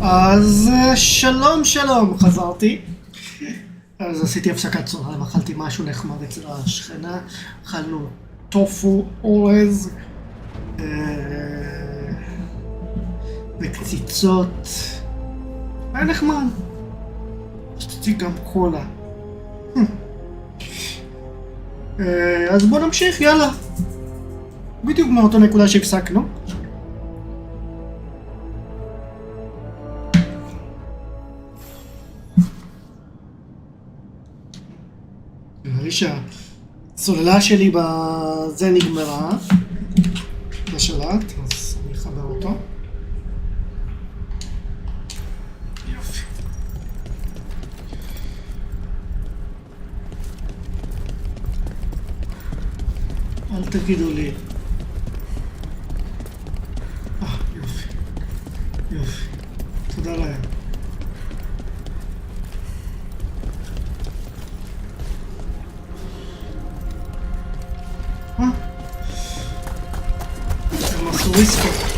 אז שלום שלום, חזרתי. אז עשיתי הפסקת צהריים, אכלתי משהו נחמד אצל השכנה, אכלנו טופו אורז וקציצות, היה נחמד. שתתי גם קולה. אז בוא נמשיך, יאללה. בדיוק מאותו נקודה שהפסקנו. נראה לי שהצוללה שלי בזה נגמרה בשלט, אז אני אחבר אותו. יופי. אל תגידו לי. יופי. יופי. תודה להם. הם עשו ריסקו. יופי.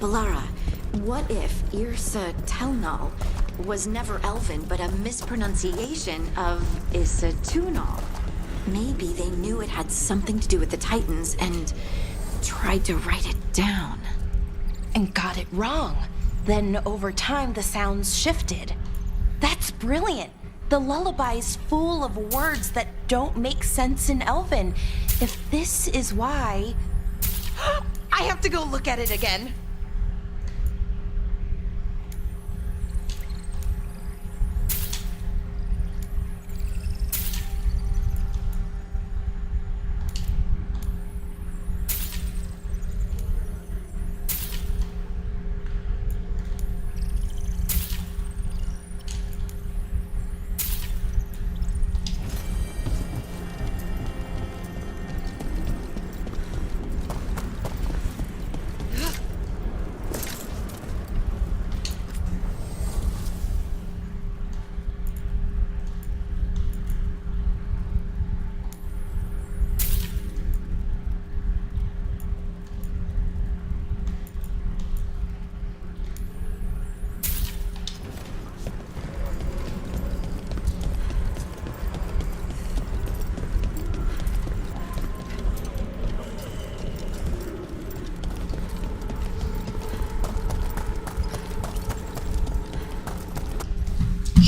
Balara, what if Irsa Telnal was never Elven but a mispronunciation of Isatunal? Maybe they knew it had something to do with the Titans and tried to write it down. And got it wrong. Then over time the sounds shifted. That's brilliant. The lullaby's full of words that don't make sense in Elven. If this is why... I have to go look at it again.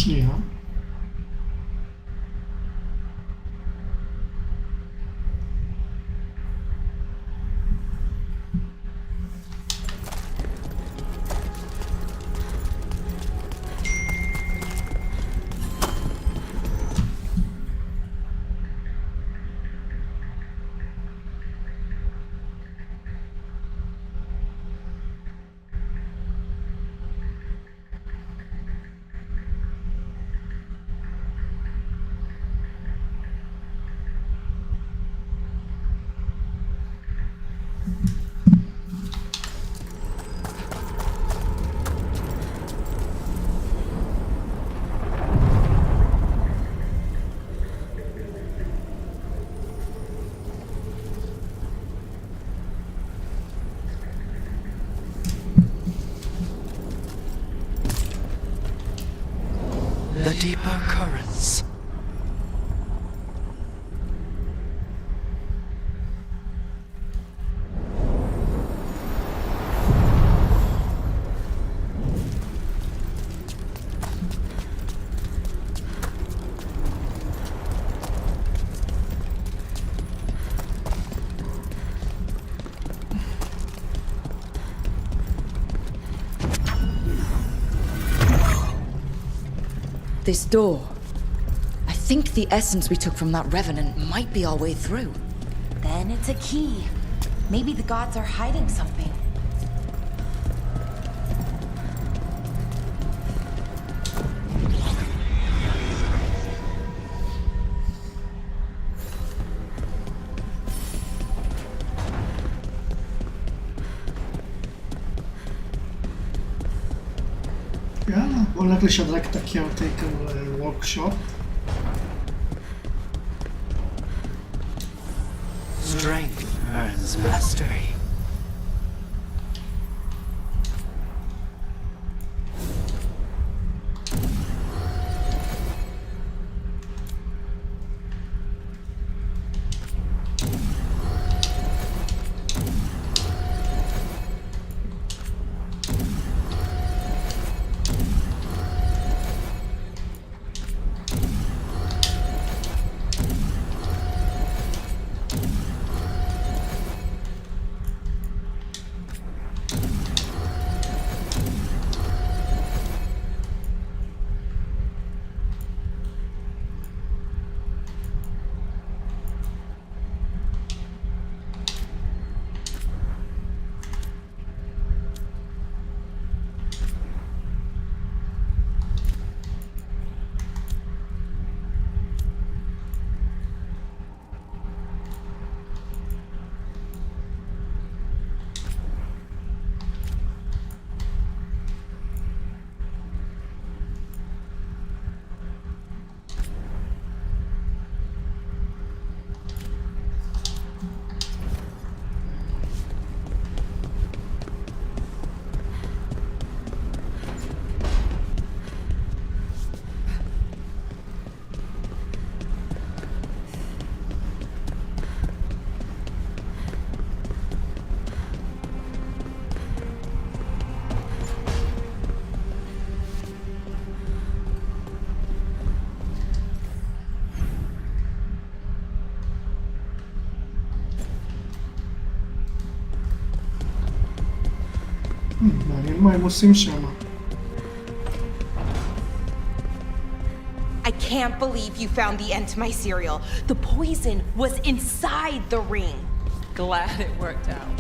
שנייה. The deeper currents. This door. I think the essence we took from that revenant might be our way through. Then it's a key. Maybe the gods are hiding something. יאללה, בוא נלך לשדרג את הקירטייקר וורקשופ. Strength earns mastery. מעניין מה הם עושים שם. I can't believe you found the end to my cereal. The poison was inside the ring. Glad it worked out.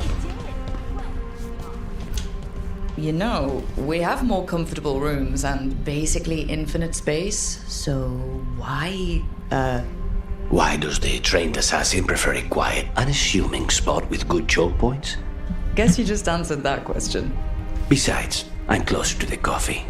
It did. You know, we have more comfortable rooms and basically infinite space, so why, Why does the trained assassin prefer a quiet, unassuming spot with good choke points? Guess you just answered that question. Besides, I'm closer to the coffee.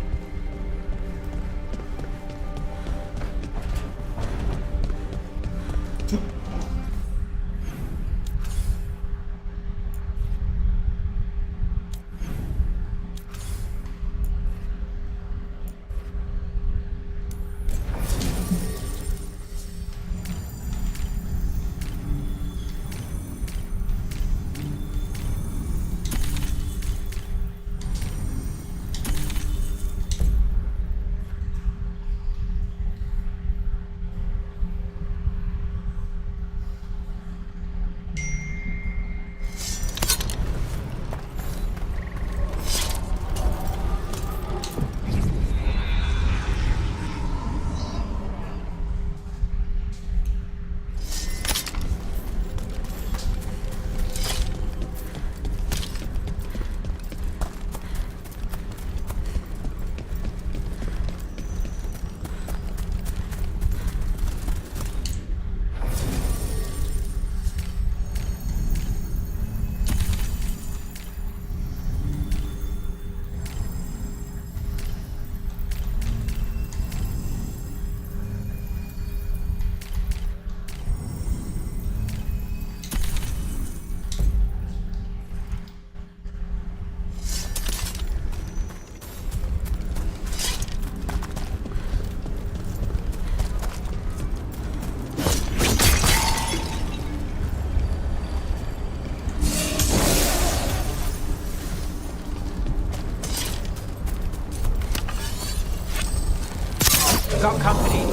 Got company.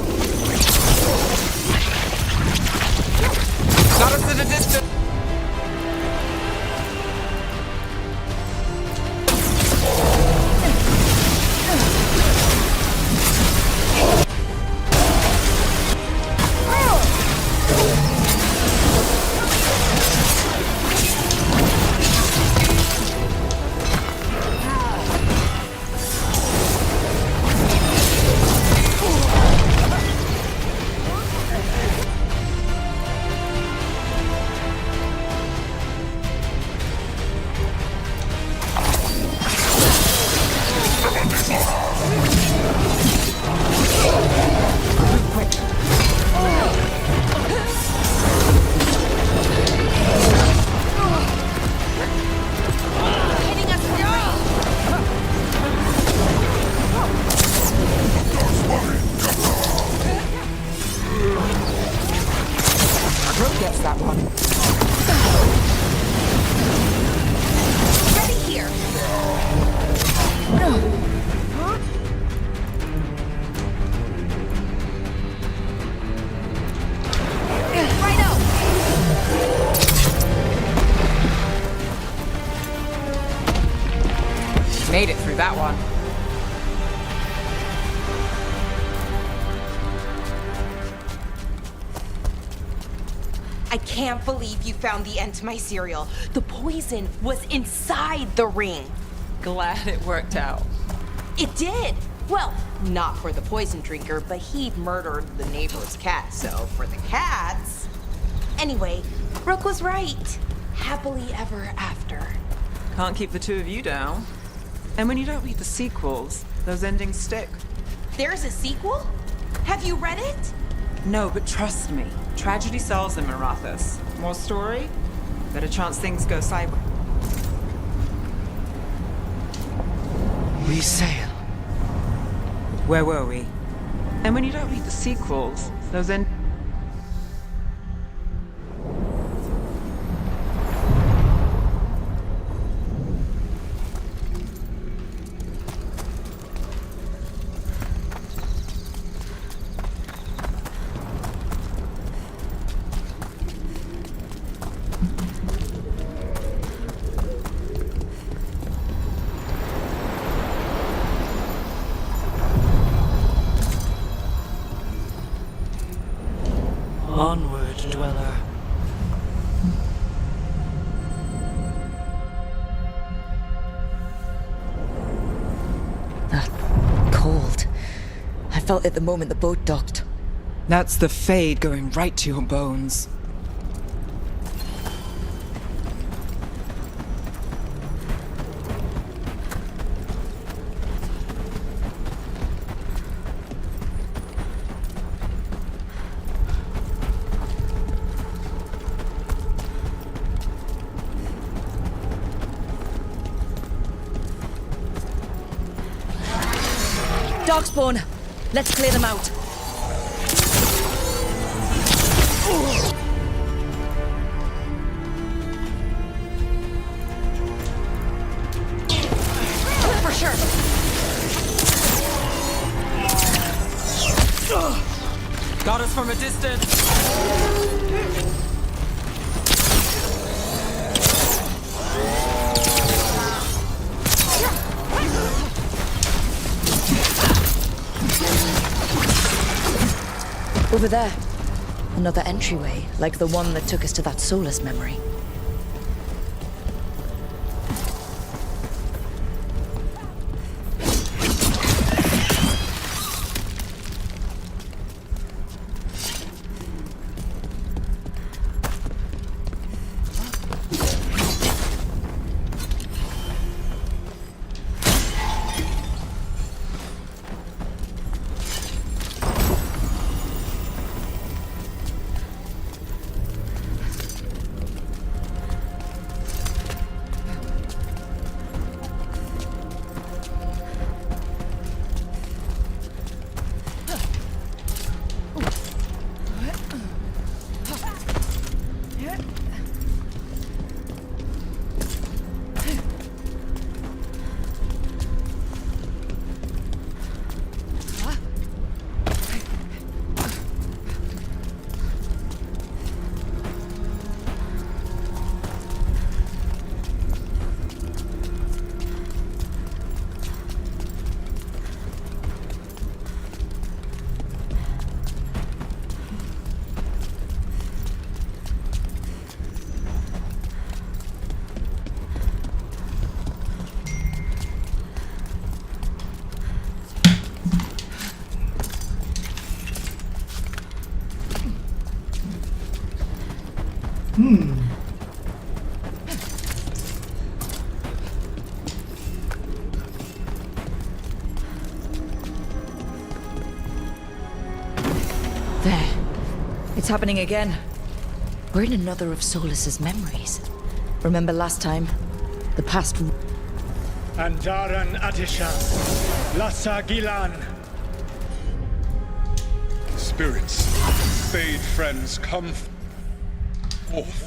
Got us in a distance. that one. I can't believe you found the end to my cereal. The poison was inside the ring. Glad it worked out. It did. Well, not for the poison drinker, but he'd murdered the neighbor's cat, so for the cats... Anyway, Brooke was right. Happily ever after. Can't keep the two of you down. And when you don't read the sequels, those endings stick. There's a sequel? Have you read it? No, but trust me. Tragedy sells in Marathas. More story, better chance things go sideways. We sail. Where were we? And when you don't read the sequels, those end... Onward, dweller. That cold. I felt it the moment the boat docked. That's the fade going right to your bones. Darkspawn! Let's clear them out. For sure. Got us from a distance. Over there. Another entryway, like the one that took us to that Solus memory. There. It's happening again. We're in another of Solus's memories. Remember last time? The past... Andaran Adisha, Lasa Gilan. Spirits, fade friends, come forth.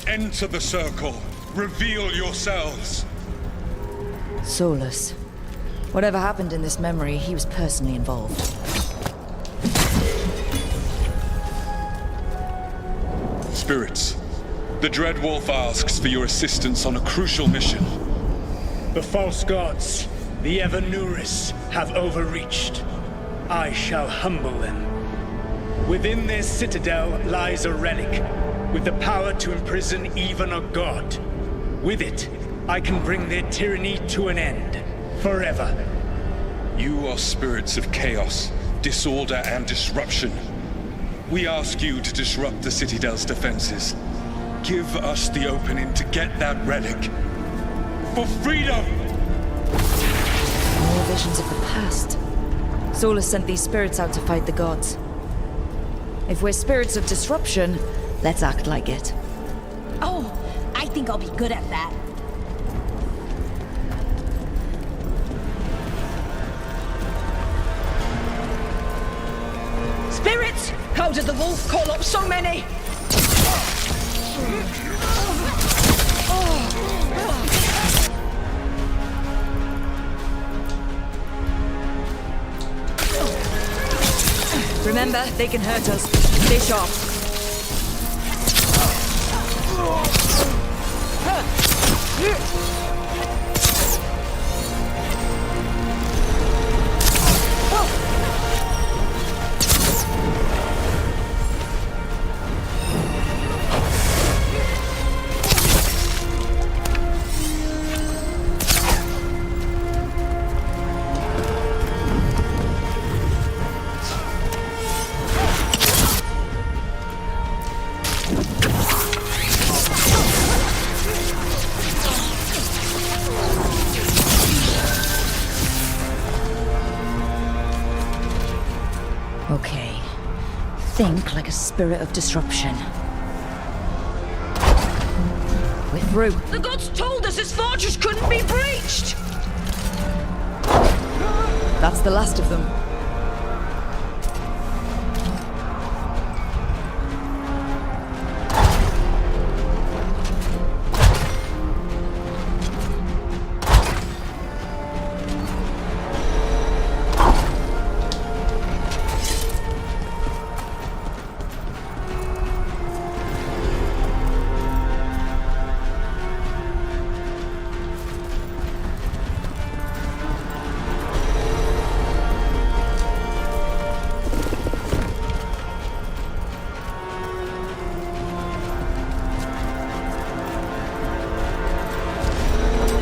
Enter the circle. Reveal yourselves. Solus. Whatever happened in this memory, he was personally involved. Spirits, the Dread Wolf asks for your assistance on a crucial mission. The false gods, the Evanuris, have overreached. I shall humble them. Within their citadel lies a relic, with the power to imprison even a god. With it, I can bring their tyranny to an end, forever. You are spirits of chaos, disorder, and disruption. We ask you to disrupt the Citadel's defenses. Give us the opening to get that relic. For freedom! More visions of the past. Solus sent these spirits out to fight the gods. If we're spirits of disruption, let's act like it. Oh, I think I'll be good at that. Spirits! How did the wolf call up so many? Remember, they can hurt us. Stay sharp. Okay. Think like a spirit of disruption. We're through. The gods told us this fortress couldn't be breached! That's the last of them.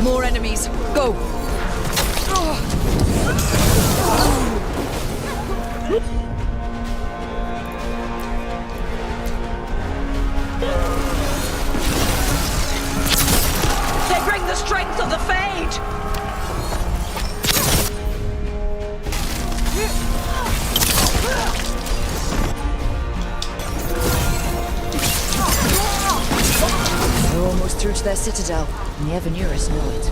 More enemies. Go! They bring the strength of the Fade! We're almost through to their citadel, and the Evanuris know it.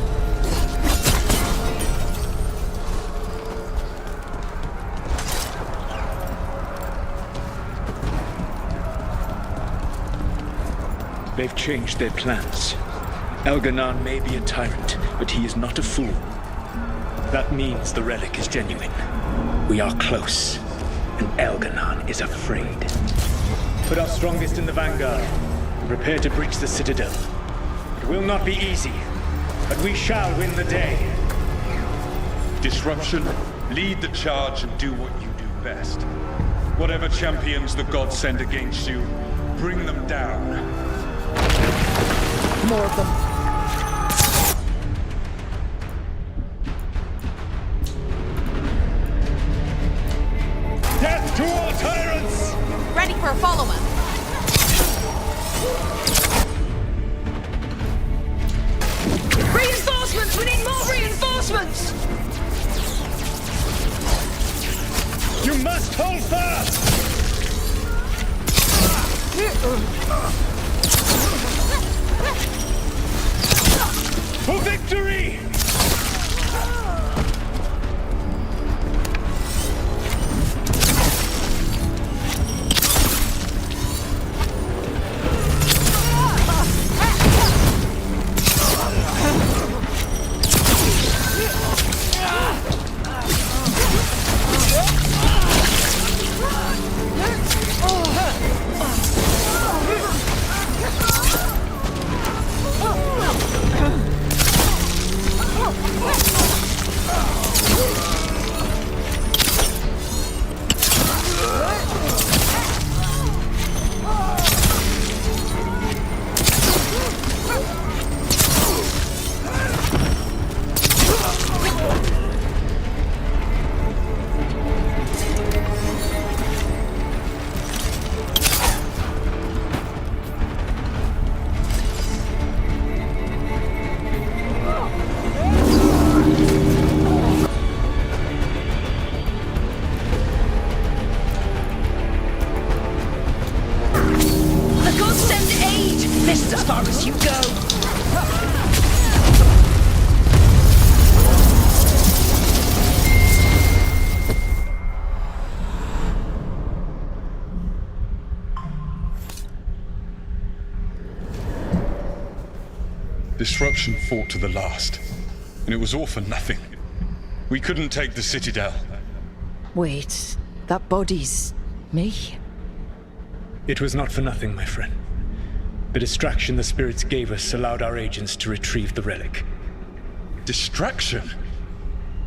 They've changed their plans. Elganon may be a tyrant, but he is not a fool. That means the relic is genuine. We are close, and Elganon is afraid. Put our strongest in the vanguard, and prepare to breach the citadel. It will not be easy, but we shall win the day. Disruption, lead the charge and do what you do best. Whatever champions the gods send against you, bring them down. More of them. Death to all tyrants! Ready for a follow-up. Reinforcements! We need more reinforcements! You must hold fast! For victory! far as you go. Disruption fought to the last, and it was all for nothing. We couldn't take the Citadel. Wait, that body's me? It was not for nothing, my friend. The distraction the spirits gave us allowed our agents to retrieve the relic. Distraction?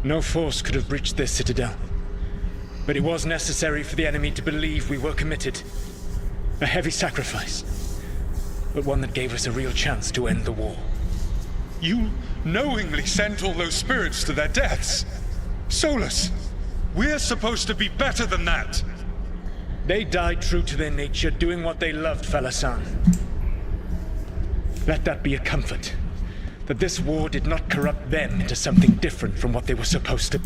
No force could have breached this Citadel. But it was necessary for the enemy to believe we were committed. A heavy sacrifice, but one that gave us a real chance to end the war. You knowingly sent all those spirits to their deaths. Solus, we're supposed to be better than that. They died true to their nature, doing what they loved, Falasan. Let that be a comfort, that this war did not corrupt them into something different from what they were supposed to.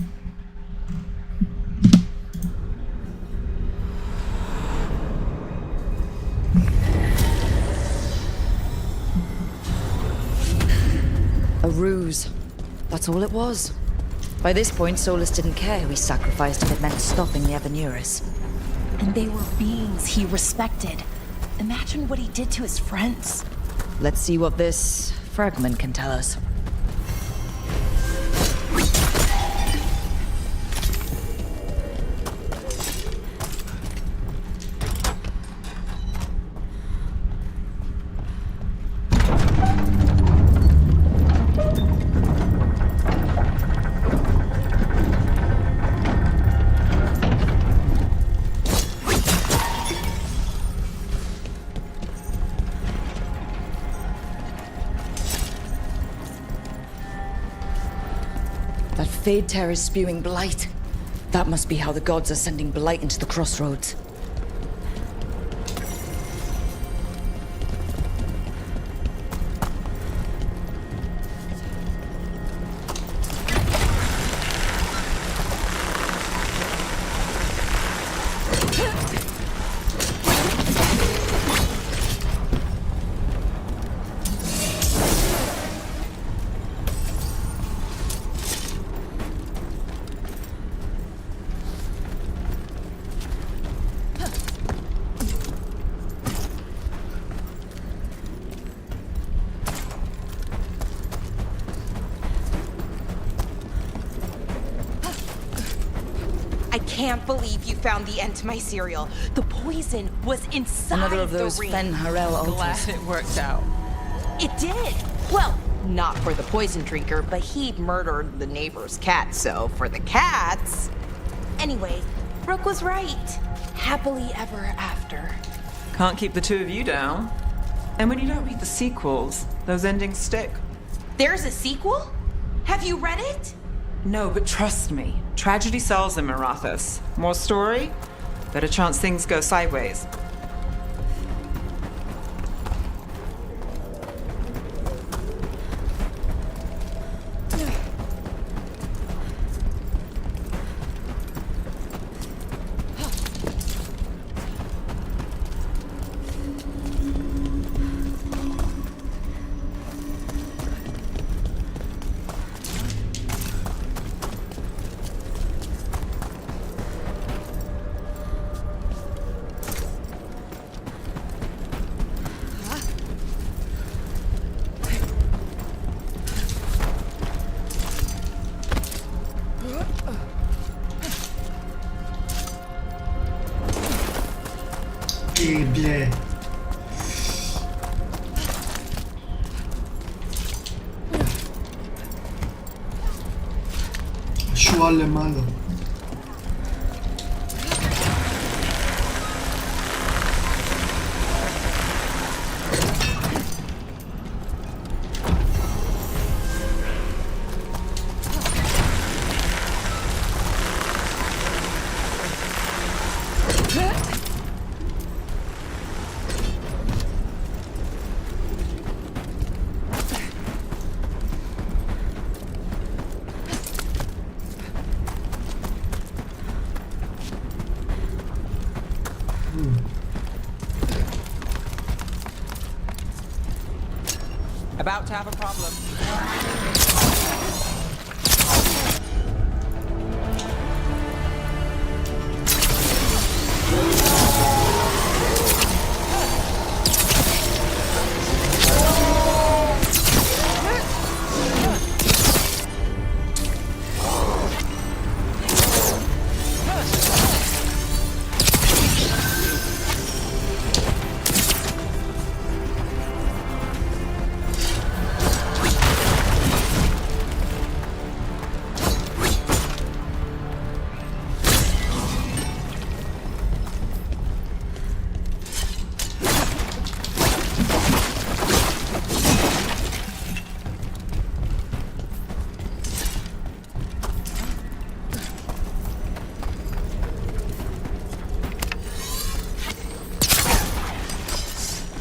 A ruse. That's all it was. By this point, Solus didn't care who he sacrificed if it meant stopping the Evanurus. And they were beings he respected. Imagine what he did to his friends. Let's see what this fragment can tell us. That Fade Tear is spewing blight. That must be how the gods are sending blight into the crossroads. I can't believe you found the end to my cereal. The poison was inside Another of those the ring. Fen Harel altars. Glad it worked out. It did. Well, not for the poison drinker, but he murdered the neighbor's cat, so for the cats... Anyway, Brooke was right. Happily ever after. Can't keep the two of you down. And when you don't read the sequels, those endings stick. There's a sequel? Have you read it? No, but trust me. Tragedy sells in Marathas. More story, better chance things go sideways. Eh bien. השועל למעלה. About to have a problem.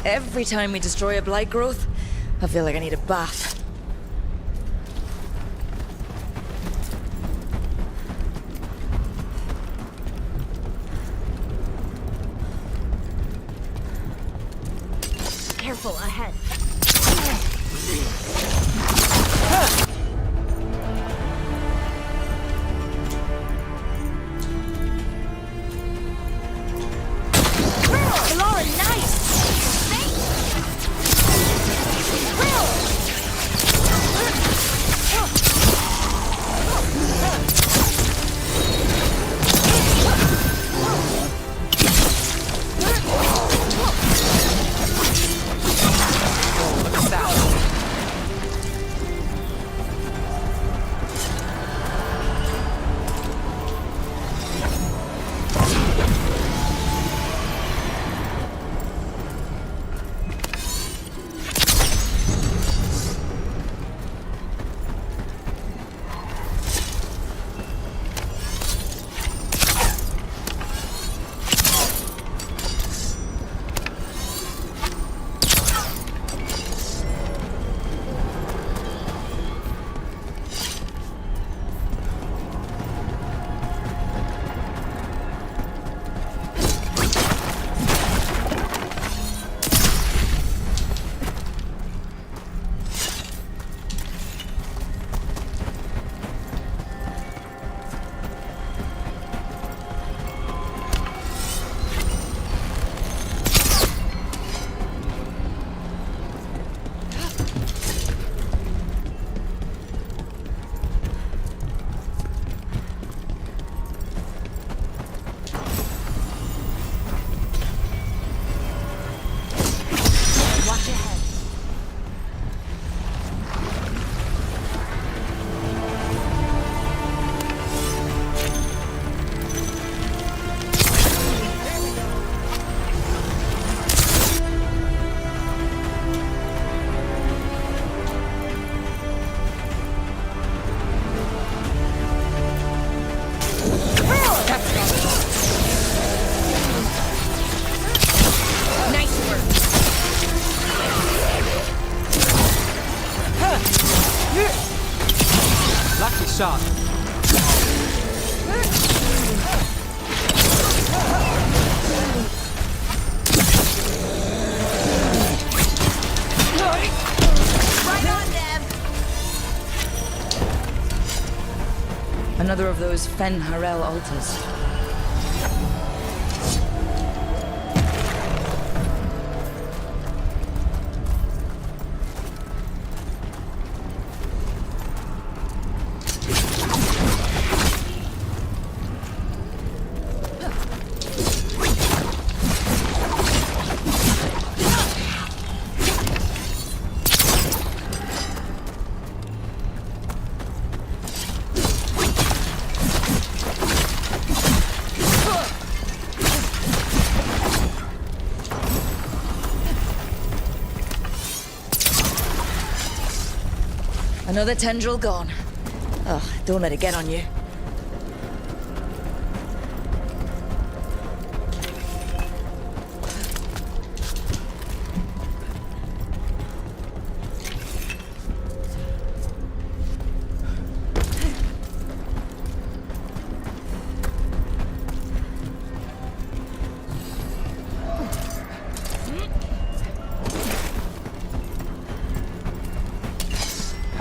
Every time we destroy a blight growth, I feel like I need a bath. Careful ahead. shot. Right on them. Another of those Fen Harel altars. Another tendril gone. Ugh, don't let it get on you.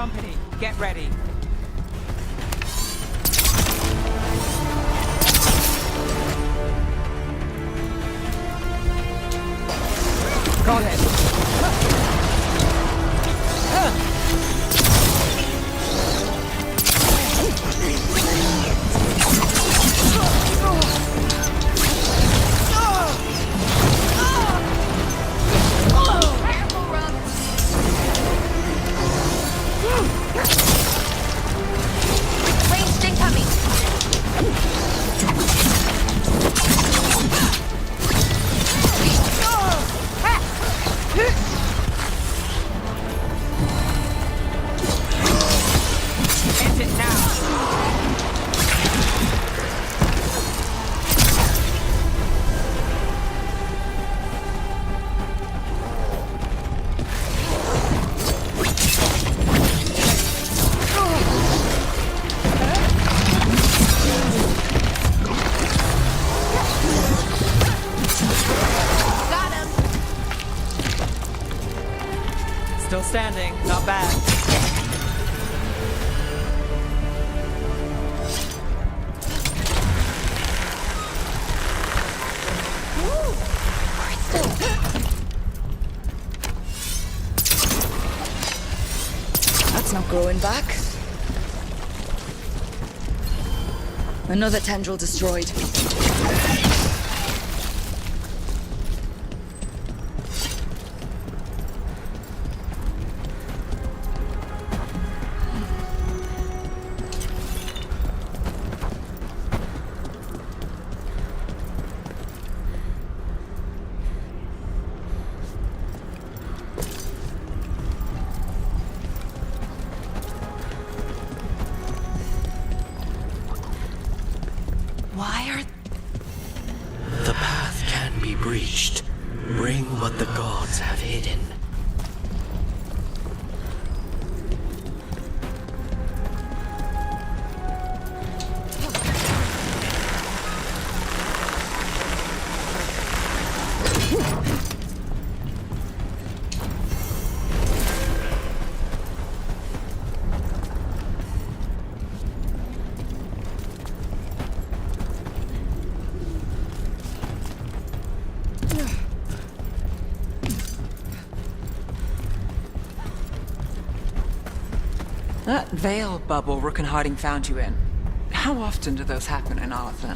company. Get ready. Got it. Ranged incoming. End it now. Got him. Still standing. Not bad. That's not growing back. Another tendril destroyed. Why are The path can be breached. Bring what the gods have hidden. That veil bubble Rook and Harding found you in. How often do those happen in Arthur?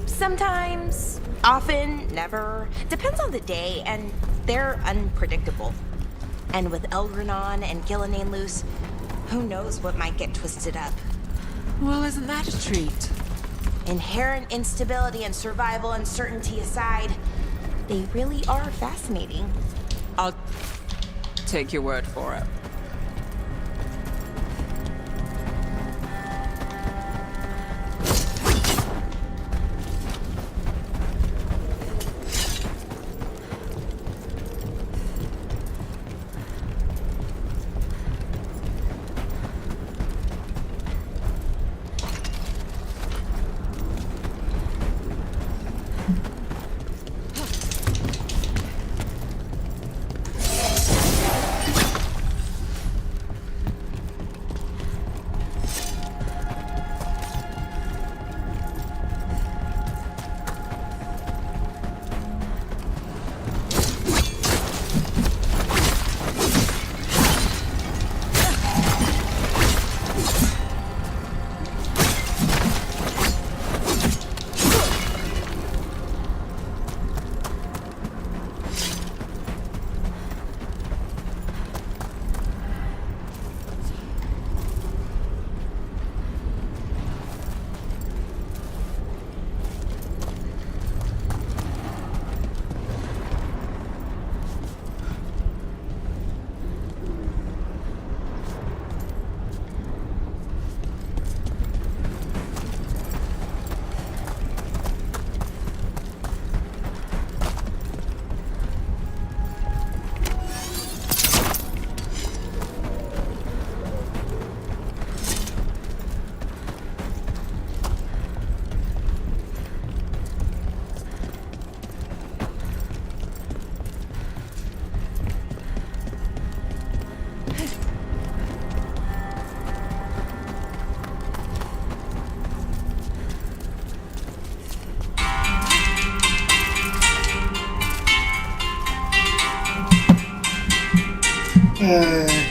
sometimes, often, never. Depends on the day, and they're unpredictable. And with Elgranon and Gillenane loose, who knows what might get twisted up. Well, isn't that a treat? Inherent instability and survival uncertainty aside, they really are fascinating. I'll take your word for it.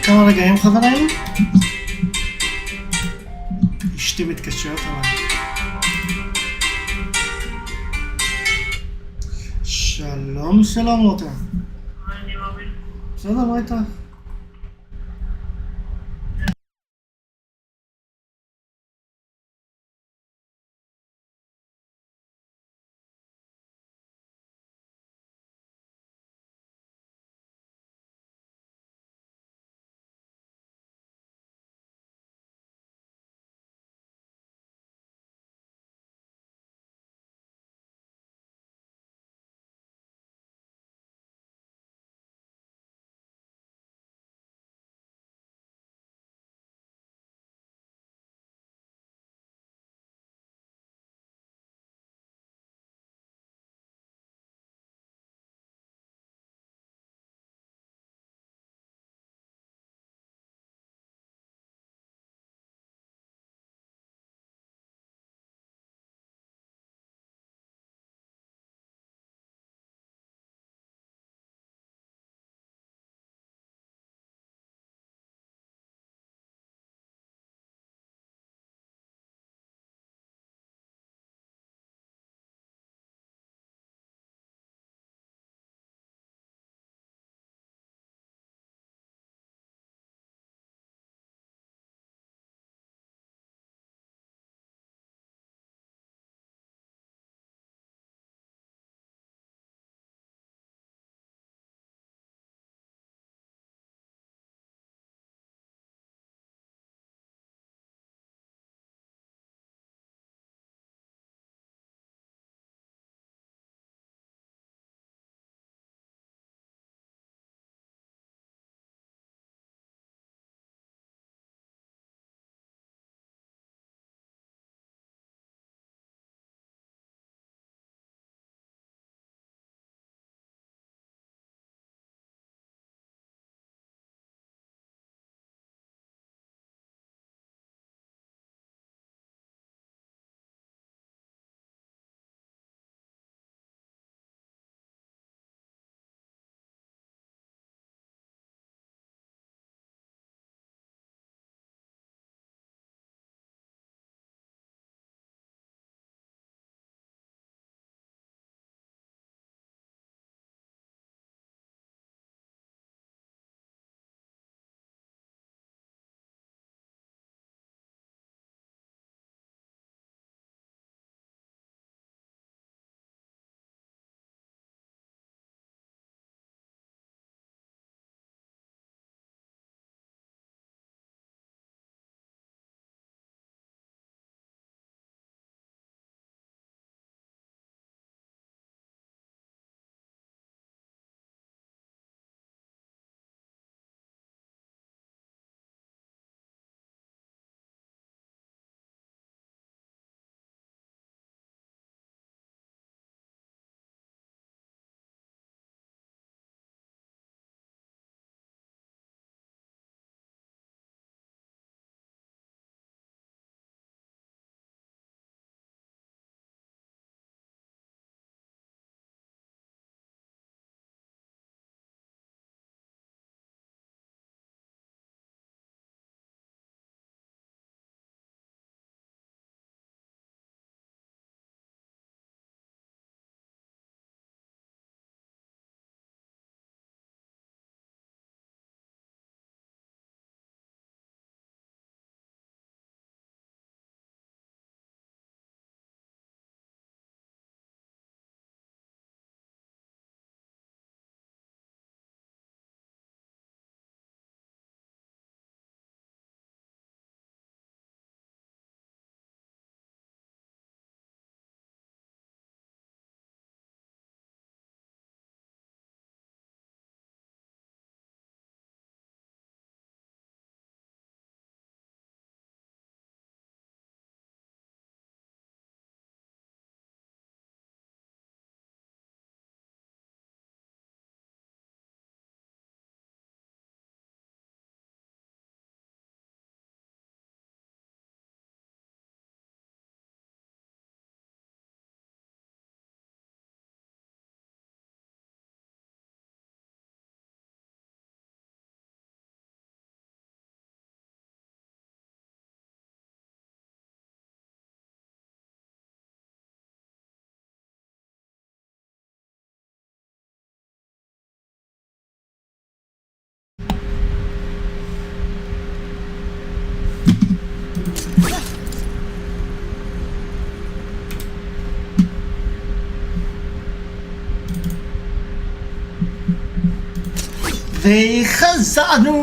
כמה רגעים חברים? אשתי מתקשרת עליי. שלום שלום רותם. בסדר, מה איתך? וחזרנו!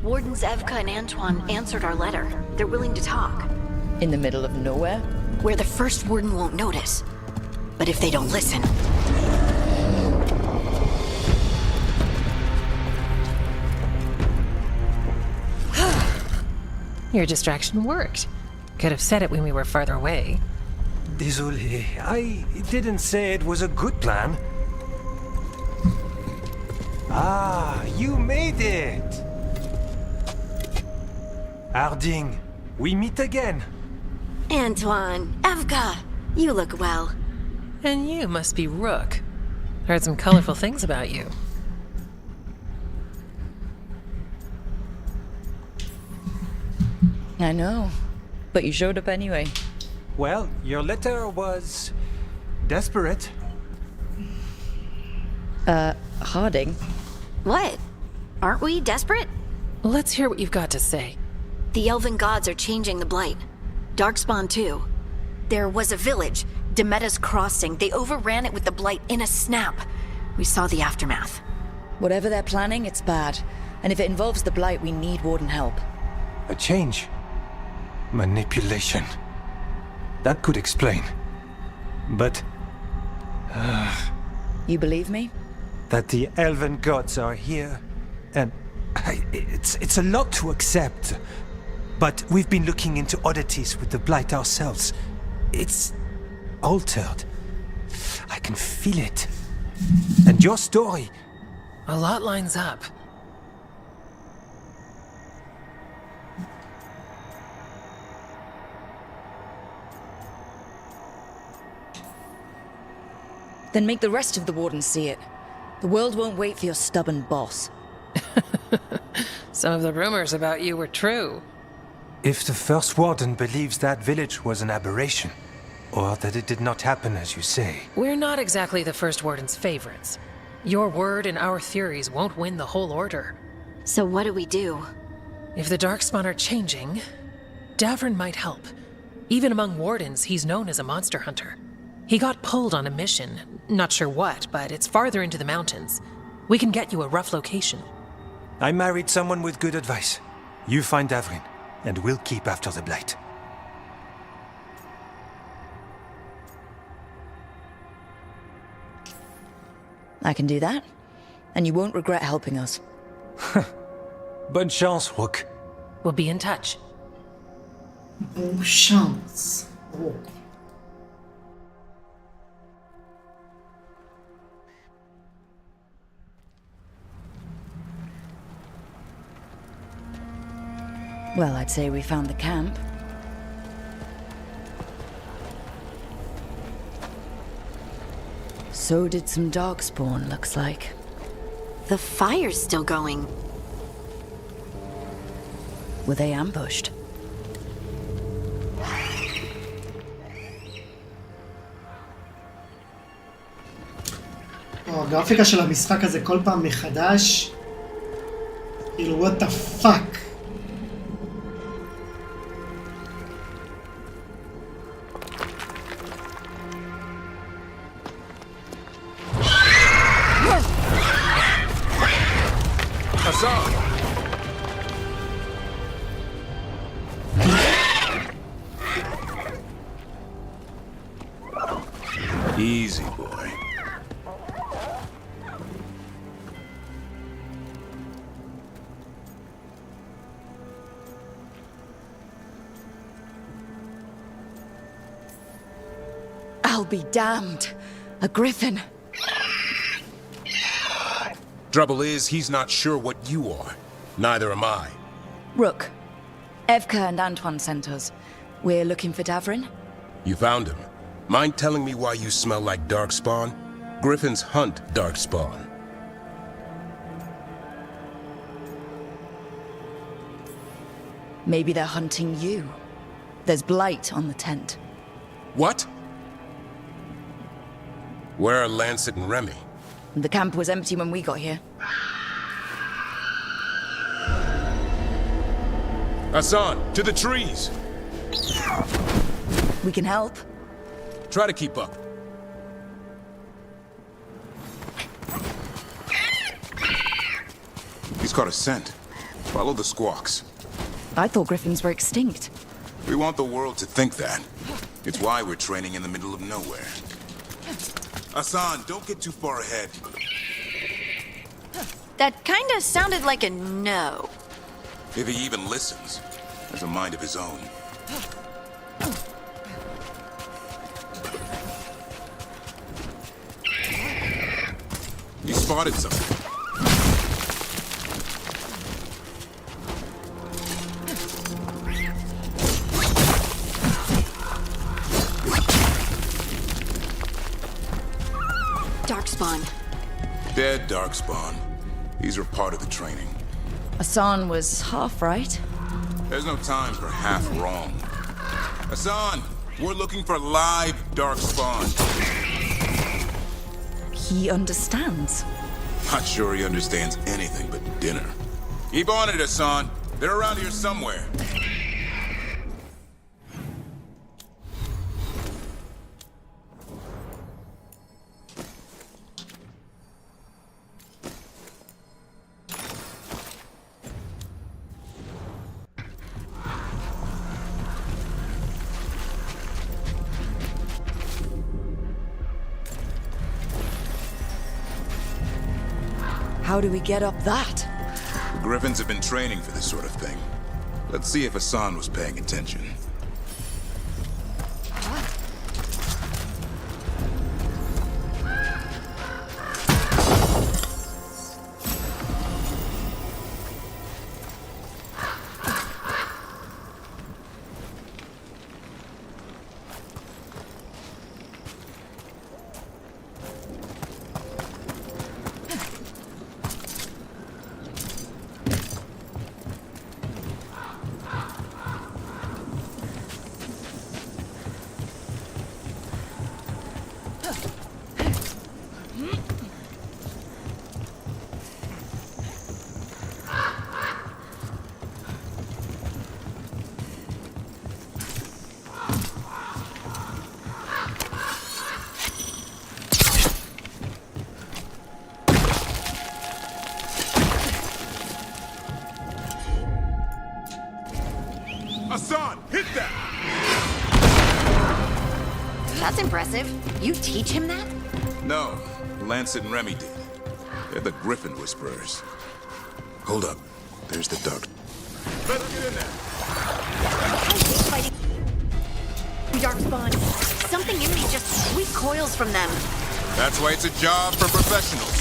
Wardens Evka and Antoine answered our letter. They're willing to talk. In the middle of nowhere? Where the first warden won't notice. But if they don't listen... Your distraction worked. Could have said it when we were farther away. Désolé, I didn't say it was a good plan. Ah, you made it! Harding, we meet again. Antoine, Evka, you look well. And you must be Rook. Heard some colorful things about you. I know, but you showed up anyway. Well, your letter was... desperate. Harding? What? Aren't we desperate? Let's hear what you've got to say. The elven gods are changing the blight. Darkspawn too. There was a village, Demeta's Crossing. They overran it with the blight in a snap. We saw the aftermath. Whatever they're planning, it's bad. And if it involves the blight, we need warden help. A change. Manipulation. That could explain. But... You believe me? that the elven gods are here, and it's a lot to accept. But we've been looking into oddities with the blight ourselves. It's altered. I can feel it. And your story... A lot lines up. Then make the rest of the Wardens see it. The world won't wait for your stubborn boss. Some of the rumors about you were true. If the first warden believes that village was an aberration, or that it did not happen as you say... We're not exactly the first warden's favorites. Your word and our theories won't win the whole order. So what do we do? If the Darkspawn are changing, Davrin might help. Even among wardens, he's known as a monster hunter. He got pulled on a mission. Not sure what, but it's farther into the mountains. We can get you a rough location. I married someone with good advice. You find Davrin, and we'll keep after the blight. I can do that, and you won't regret helping us. Bonne chance, Rook. We'll be in touch. Bonne chance, Rook. Well, I'd say we found the camp. So did some Darkspawn, looks like. The fire's still going. Were they ambushed? הגרפיקה של המשחק הזה כל פעם מחדש. כאילו, what the fuck? Easy, boy. I'll be damned. A griffin. Trouble is, he's not sure what you are. Neither am I. Rook. Evka and Antoine sent us. We're looking for Davrin. You found him. Mind telling me why you smell like darkspawn? Griffins hunt darkspawn. Maybe they're hunting you. There's blight on the tent. What? Where are Lancet and Remy? The camp was empty when we got here. Hassan, to the trees! We can help. Try to keep up. He's caught a scent. Follow the squawks. I thought griffins were extinct. We want the world to think that. It's why we're training in the middle of nowhere. Hassan, don't get too far ahead. That kinda sounded like a no. If he even listens, has a mind of his own. He spotted something. Darkspawn. Dead darkspawn. These are part of the training. Hassan was half right. There's no time for half wrong. Hassan, we're looking for live darkspawn. He understands. Not sure he understands anything but dinner. Keep on it, Hassan. They're around here somewhere. How do we get up that? The Griffins have been training for this sort of thing. Let's see if Hassan was paying attention. Hassan, hit that! That's impressive. You teach him that? No, Lancet and Remy did. They're the Griffin Whisperers. Hold up. There's the dark. Let's get in there. I hate fighting Darkspawn. Something in me just recoils from them. That's why it's a job for professionals.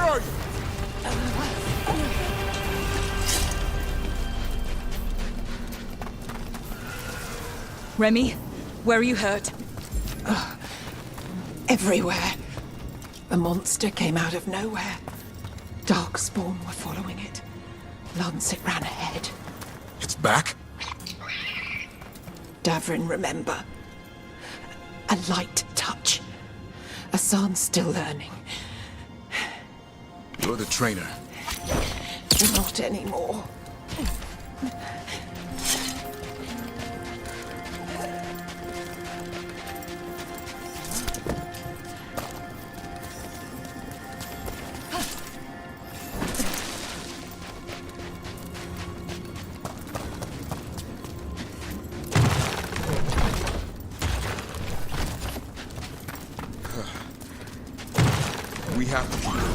are you? Remy, where are you hurt? Everywhere. A monster came out of nowhere. Darkspawn were following it. Lancet ran ahead. It's back? Davrin, remember. A light touch. Asan's still learning. You're the trainer. Not anymore. We have to keep going.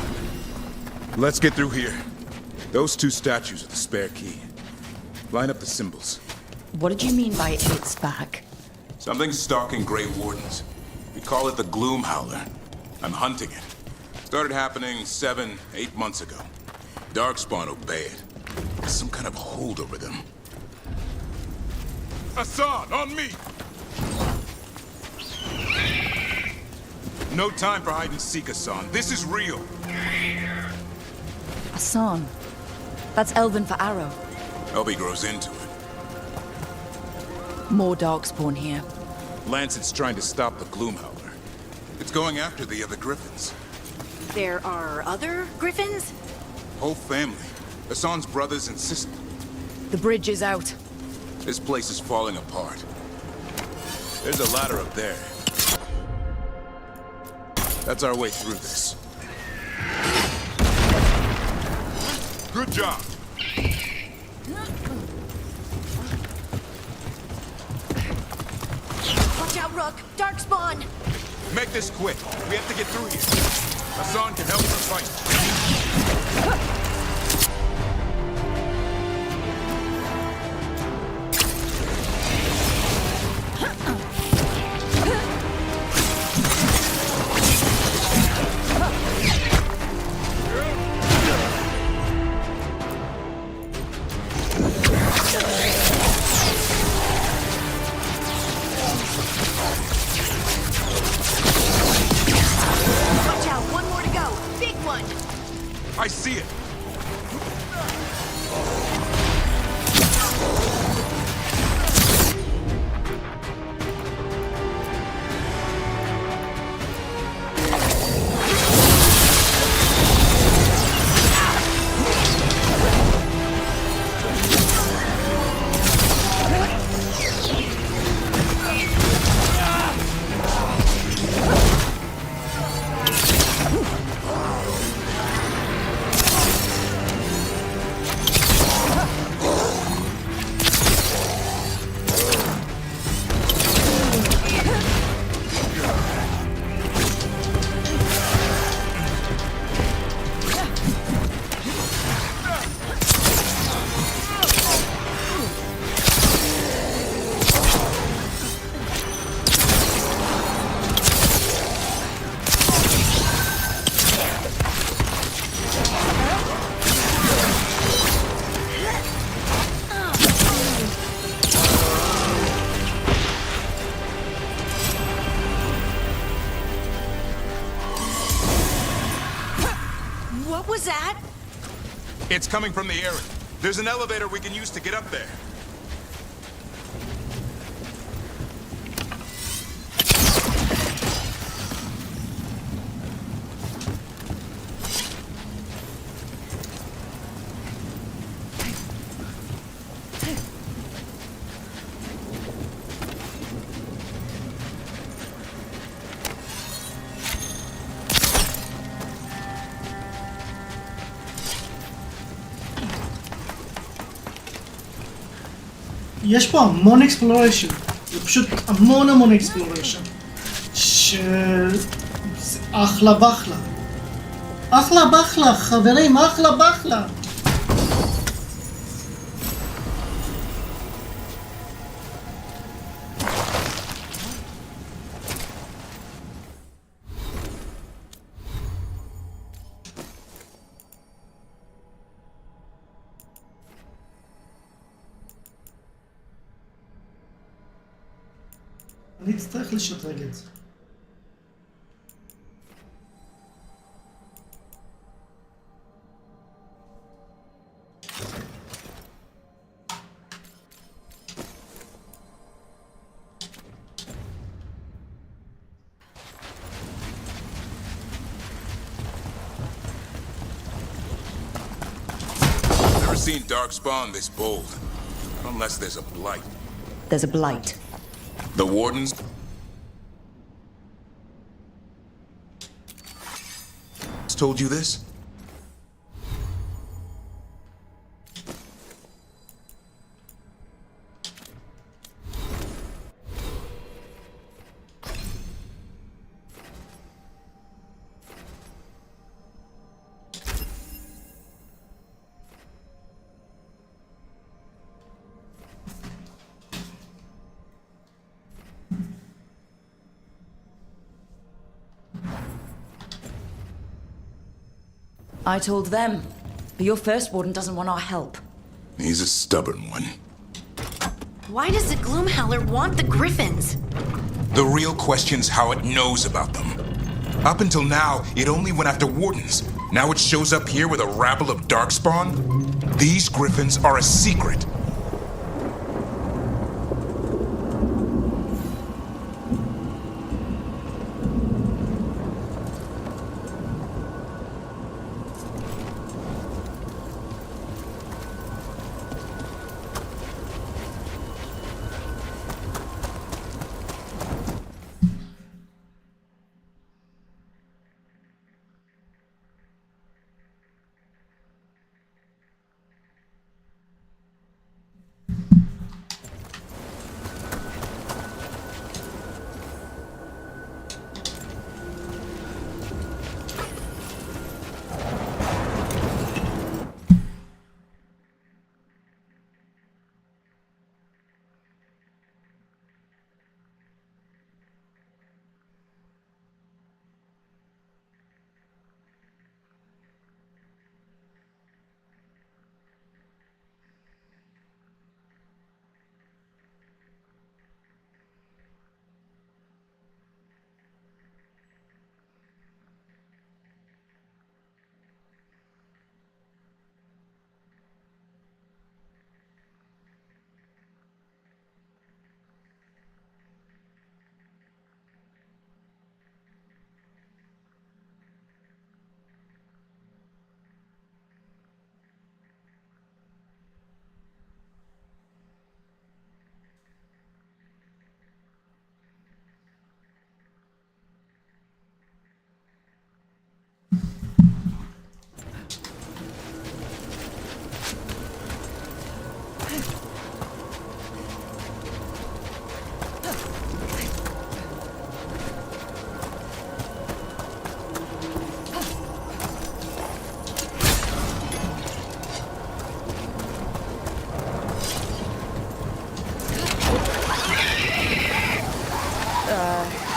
Let's get through here. Those two statues are the spare key. Line up the symbols. What did you mean by it's back? Something's stalking Grey Wardens. We call it the Gloom Howler. I'm hunting it. Started happening 7, 8 months ago. Darkspawn obey it. There's some kind of hold over them. Asan, on me! No time for hide and seek, Asan. This is real. Asan. That's Elven for arrow. Elby grows into it. More darkspawn here. Lancet's trying to stop the Gloom Howler. It's going after the other griffins. There are other griffins? Whole family. Asan's brothers and sister. The bridge is out. This place is falling apart. There's a ladder up there. That's our way through this. Good job. Watch out, Rook! Darkspawn! Make this quick. We have to get through here. Asan can help us fight. Watch out, one more to go! Big one! I see it. What was that? It's coming from the area. There's an elevator we can use to get up there. יש פה המון אקספלוריישן, זה פשוט המון אקספלוריישן, זה אחלה בחלה. אחלה בחלה, חברים, אחלה בחלה. אני אצטרך לשדרג את זה. Never seen Darkspawn this bold. Unless there's a blight. There's a blight. The Wardens? Told you this? I told them, but your first warden doesn't want our help. He's a stubborn one. Why does the Gloomhowler want the Griffins? The real question's how it knows about them. Up until now, it only went after Wardens. Now it shows up here with a rabble of Darkspawn? These Griffins are a secret.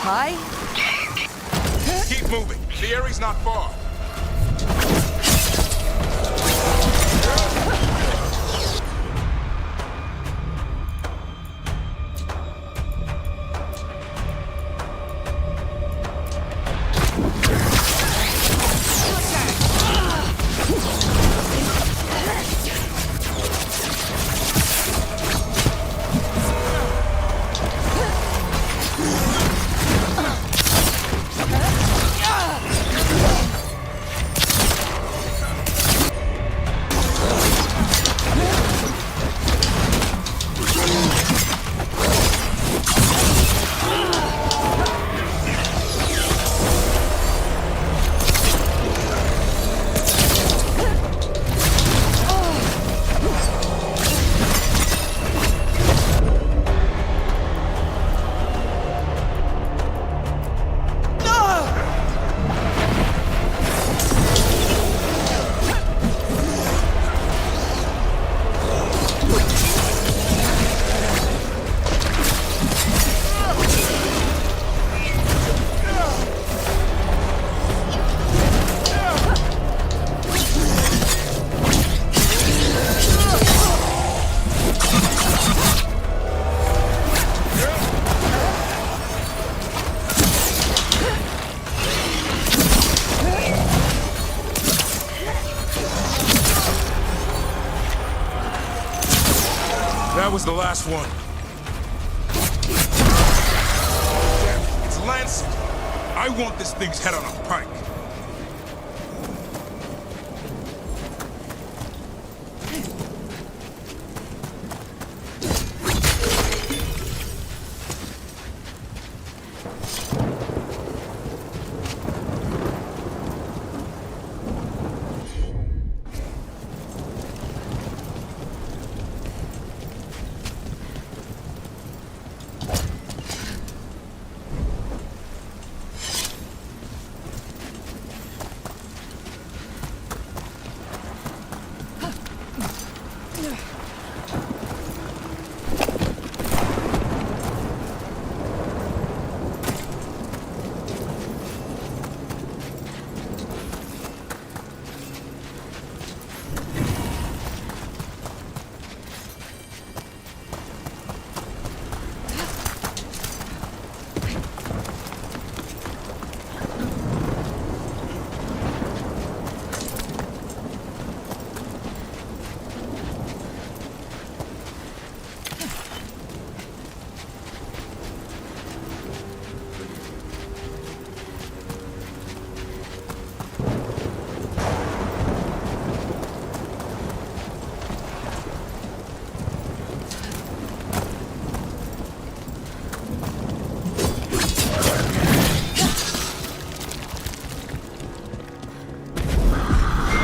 Hi? Keep moving. The area's not far. That was the last one. Damn it, it's Lancet. I want this thing's head on a pike.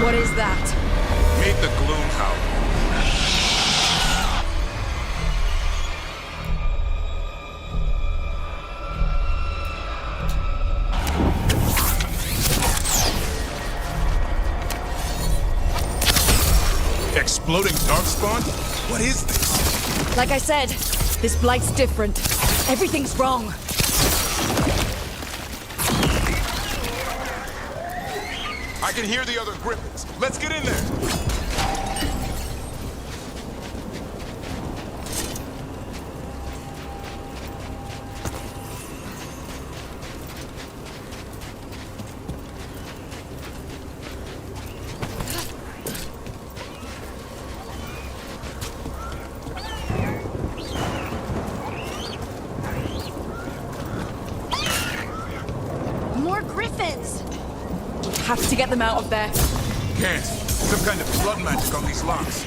What is that? Meet the Gloom Howler. Exploding darkspawn? What is this? Like I said, this blight's different. Everything's wrong. I can hear the other griffins. Let's get in there. More griffins! Have to get them out of there. Can't. Some kind of blood magic on these locks.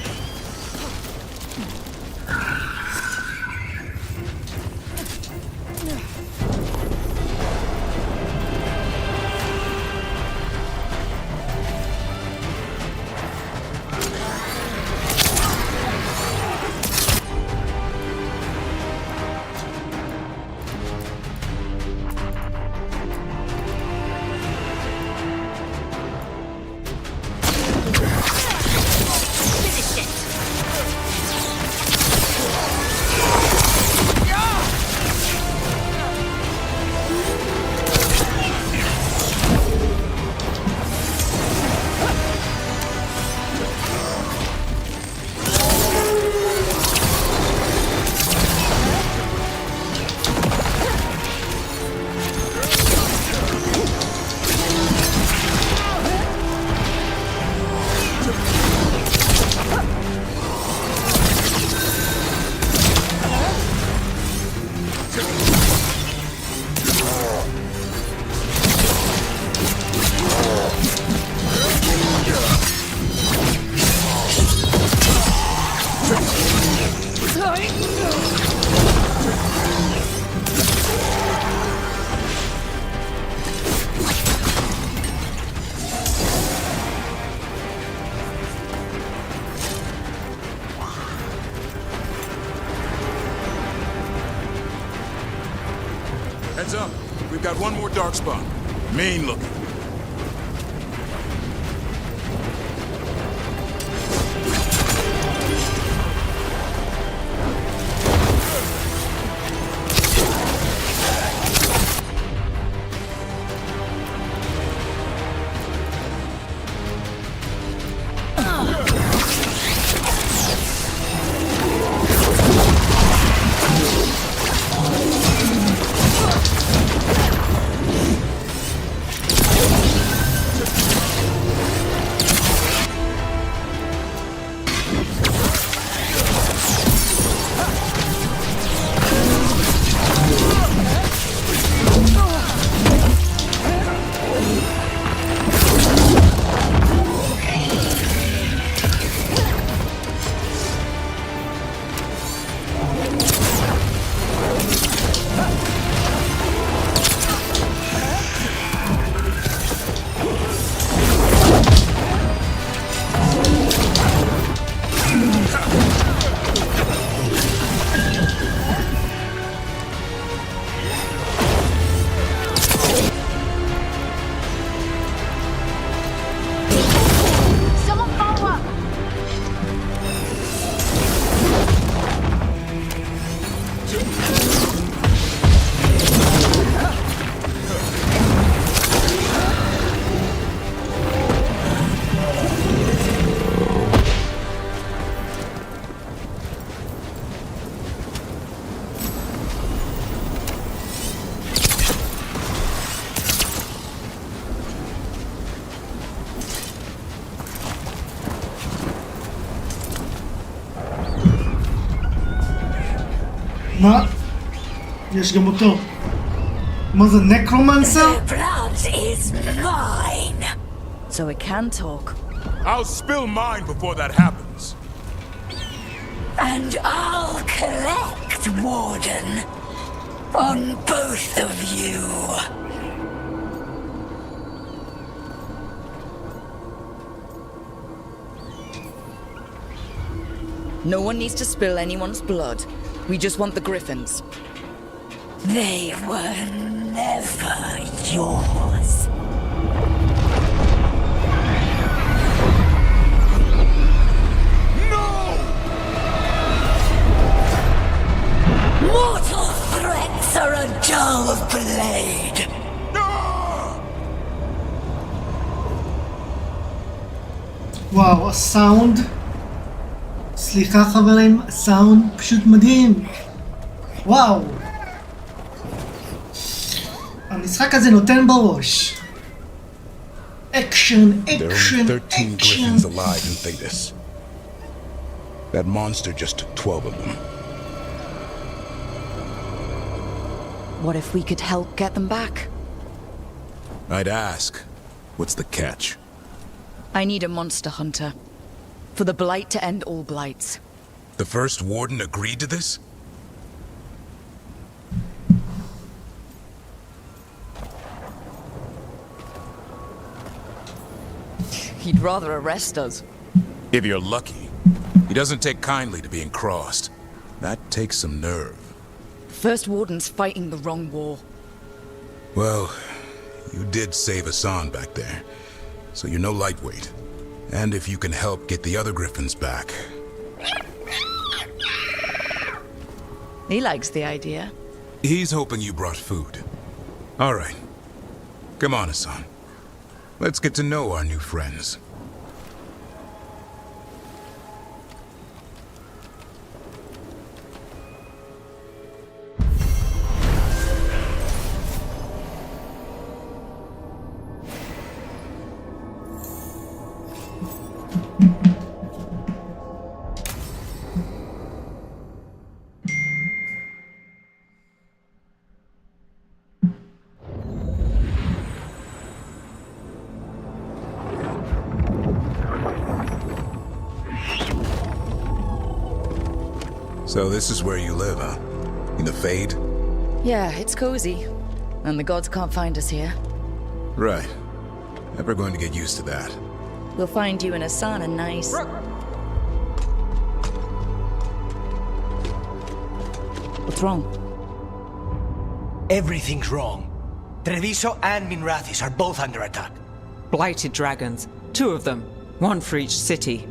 Heads up. We've got one more darkspawn. Mean looking. מה? יש גם אותו. מה זה, נקרומנסר? The blood is mine. So it can talk. I'll spill mine before that happens. And I'll collect, Warden, on both of you. No one needs to spill anyone's blood. We just want the griffins. They were never yours. No! Mortal threats are a dull blade. וואו, הסאונד. סליחה חברים, הסאונד פשוט מדהים. וואו. המשחק הזה נותן בראש. אקשן, אקשן, There are 13 אקשן. griffins alive in Thetis. That monster just took 12 of them. What if we could help get them back? I'd ask, what's the catch? I need a monster hunter. For the blight to end all blights. The first warden agreed to this? He'd rather arrest us. If you're lucky. He doesn't take kindly to being crossed. That takes some nerve. First warden's fighting the wrong war. Well, you did save Hassan back there, so you're no lightweight. And if you can help get the other griffins back. He likes the idea. He's hoping you brought food. All right. Come on, Hassan. Let's get to know our new friends. So this is where you live, huh? In the Fade? Yeah, it's cozy. And the gods can't find us here. Right. Never going to get used to that. We'll find you in a sauna nice. What's wrong? Everything's wrong. Treviso and Minrathis are both under attack. Blighted dragons. 2 of them. 1 for each city.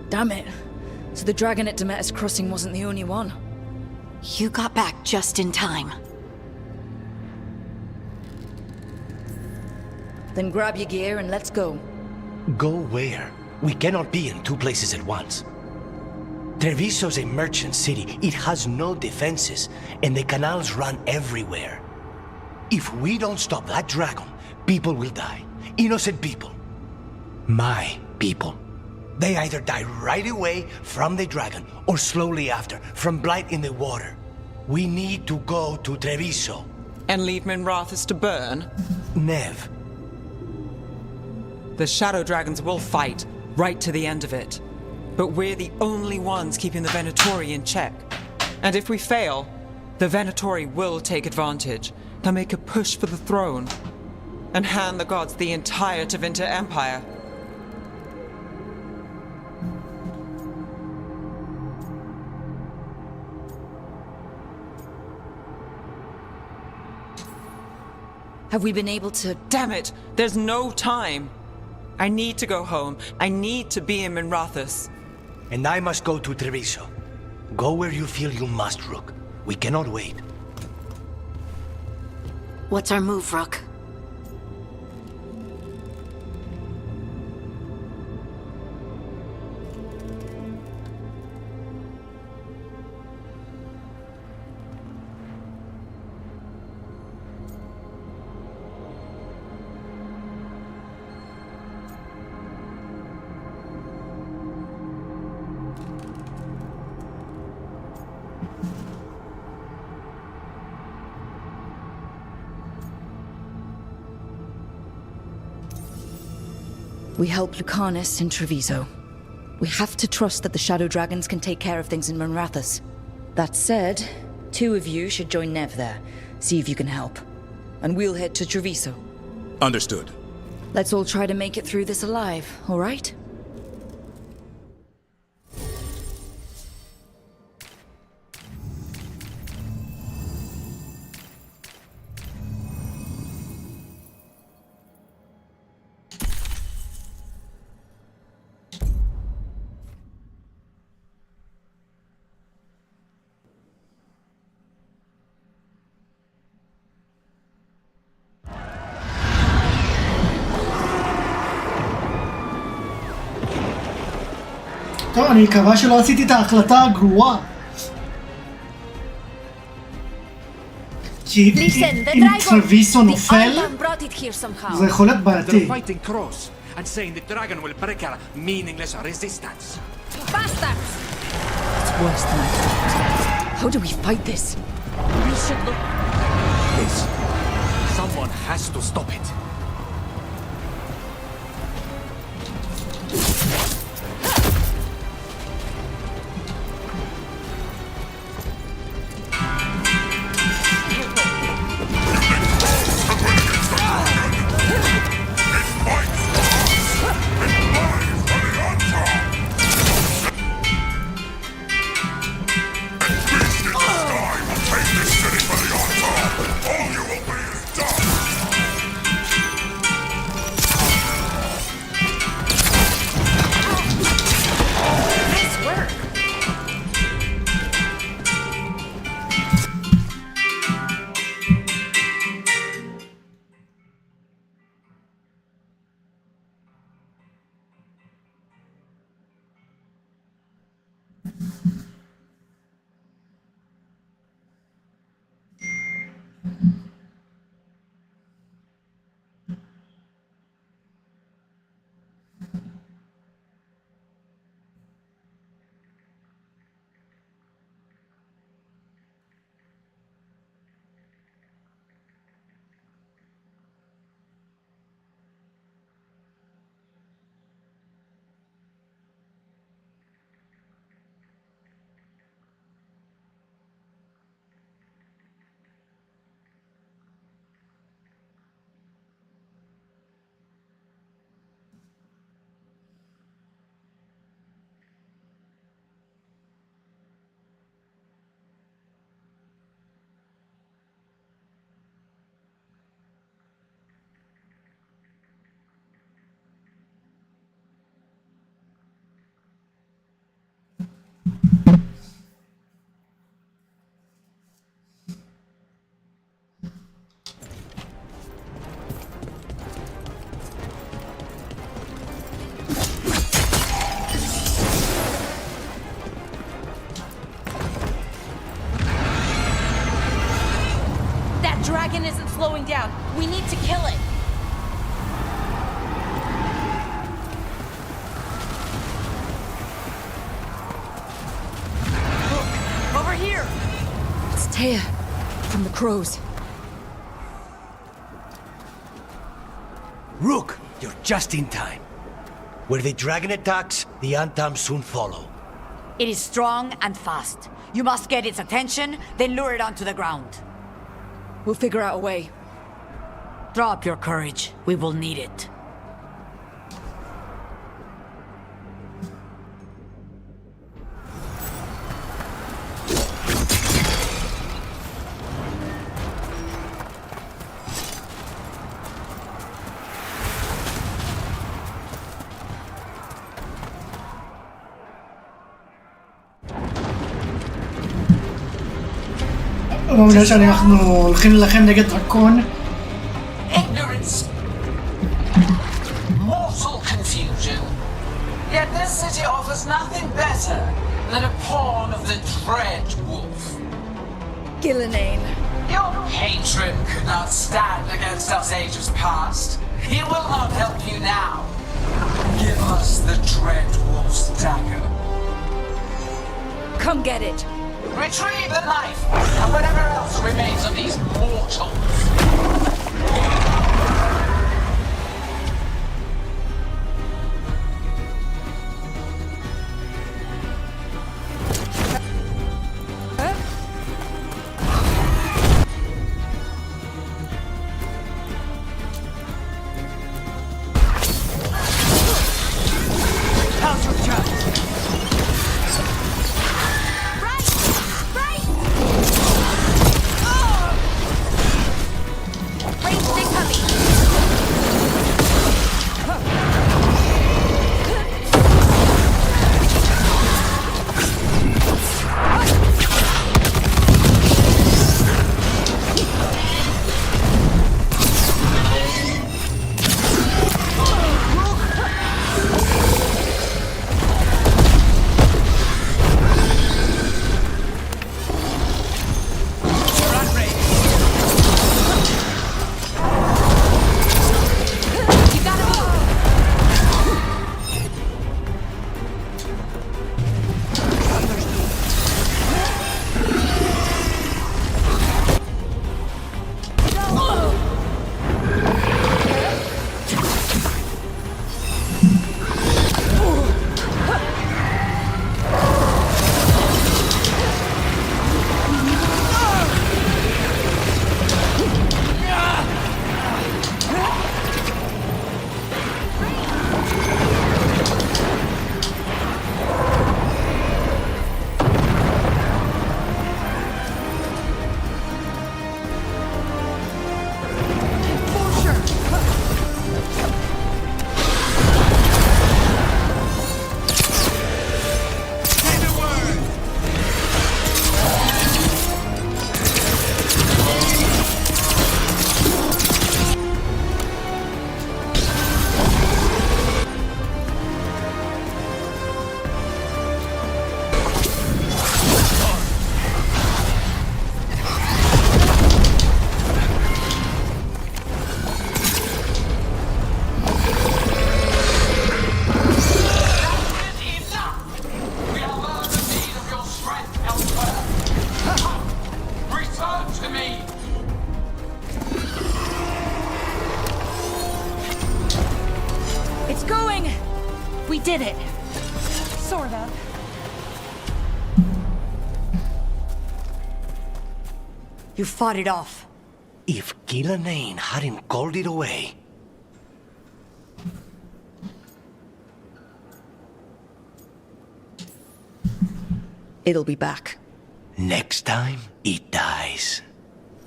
Damn it. So the dragon at Demeter's Crossing wasn't the only one. You got back just in time. Then grab your gear and let's go. Go where? We cannot be in 2 places at once. Treviso's a merchant city. It has no defenses, and the canals run everywhere. If we don't stop that dragon, people will die. Innocent people. My people. They either die right away from the dragon, or slowly after, from blight in the water. We need to go to Treviso. And leave Minrathis to burn? Nev. The shadow dragons will fight, right to the end of it. But we're the only ones keeping the Venatori in check. And if we fail, the Venatori will take advantage. They'll make a push for the throne. And hand the gods the entire Tevinter Empire. Have we been able to... Damn it! There's no time! I need to go home. I need to be in Minrathis. And I must go to Treviso. Go where you feel you must, Rook. We cannot wait. What's our move, Rook? We help Lucanus in Treviso. We have to trust that the Shadow Dragons can take care of things in Monrathus. That said, 2 of you should join Nev there. See if you can help. And we'll head to Treviso. Understood. Let's all try to make it through this alive, all right? טוב, אני מקווה שלא עשיתי את ההחלטה הגרועה. כי אם טרוויסו נופל, זה יכול להיות בעייתי. And saying the dragon will break our meaningless resistance. Bastards! It's worse than I thought. How do we fight this? We should look. Please. Someone has to stop it. Dragon isn't slowing down. We need to kill it. Look, over here. It's Taya from the crows. Rook, you're just in time. Where the dragon attacks, the Antam soon follow. It is strong and fast. You must get its attention, then lure it onto the ground. We'll figure out a way. Drop your courage. We will need it. בגלל שאנחנו הולכים ללחם נגד דרקון. Ignorance. Mortal confusion. Yet this city offers nothing better than a pawn of the dread wolf. Gillenane. Your patron could not stand against us ages past. He will not help you now. Give us the dread wolf's dagger. Come get it. Retrieve the knife and whatever else remains of these mortals. We did it. Sort of. You fought it off. If Gillanane hadn't called it away... It'll be back. Next time, it dies.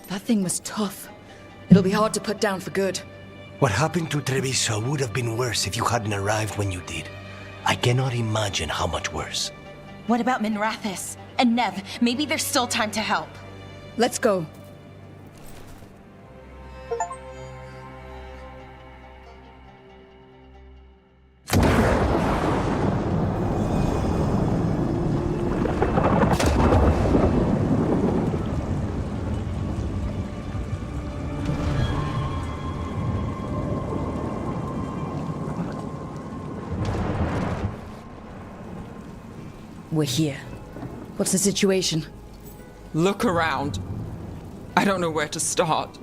That thing was tough. It'll be hard to put down for good. What happened to Treviso would have been worse if you hadn't arrived when you did. I cannot imagine how much worse. What about Minrathis? And Nev? Maybe there's still time to help. Let's go. We're here. What's the situation? Look around. I don't know where to start.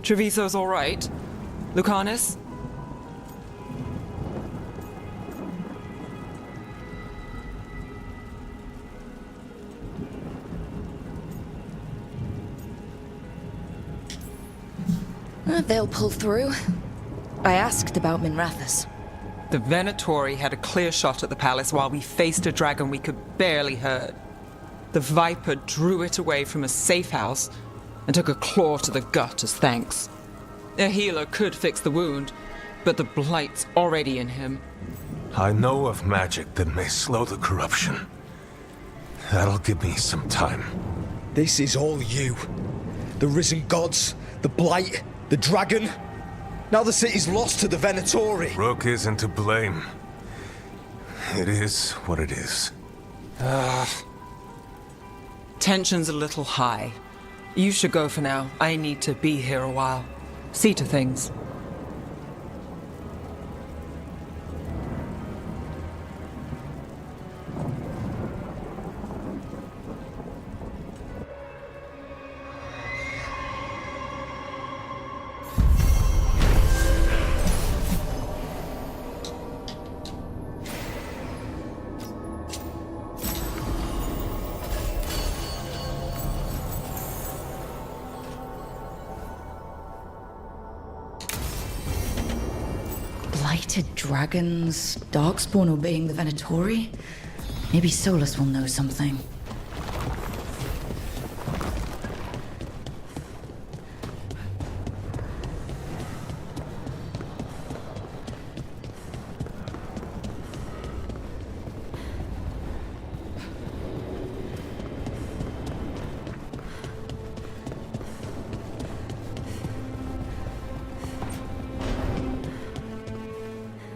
Treviso's all right. Lucanus? They'll pull through. I asked about Minrathis. The Venatori had a clear shot at the palace while we faced a dragon we could barely hurt. The Viper drew it away from a safe house and took a claw to the gut as thanks. A healer could fix the wound, but the blight's already in him. I know of magic that may slow the corruption. That'll give me some time. This is all you. The risen gods, the blight, the dragon. Now the city's lost to the Venatori. Rook isn't to blame. It is what it is. Tension's a little high. You should go for now. I need to be here a while. See to things. Blighted dragons, darkspawn obeying the Venatori? Maybe Solus will know something.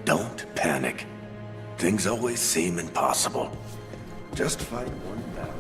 Don't panic. Things always seem impossible. Just fight one battle.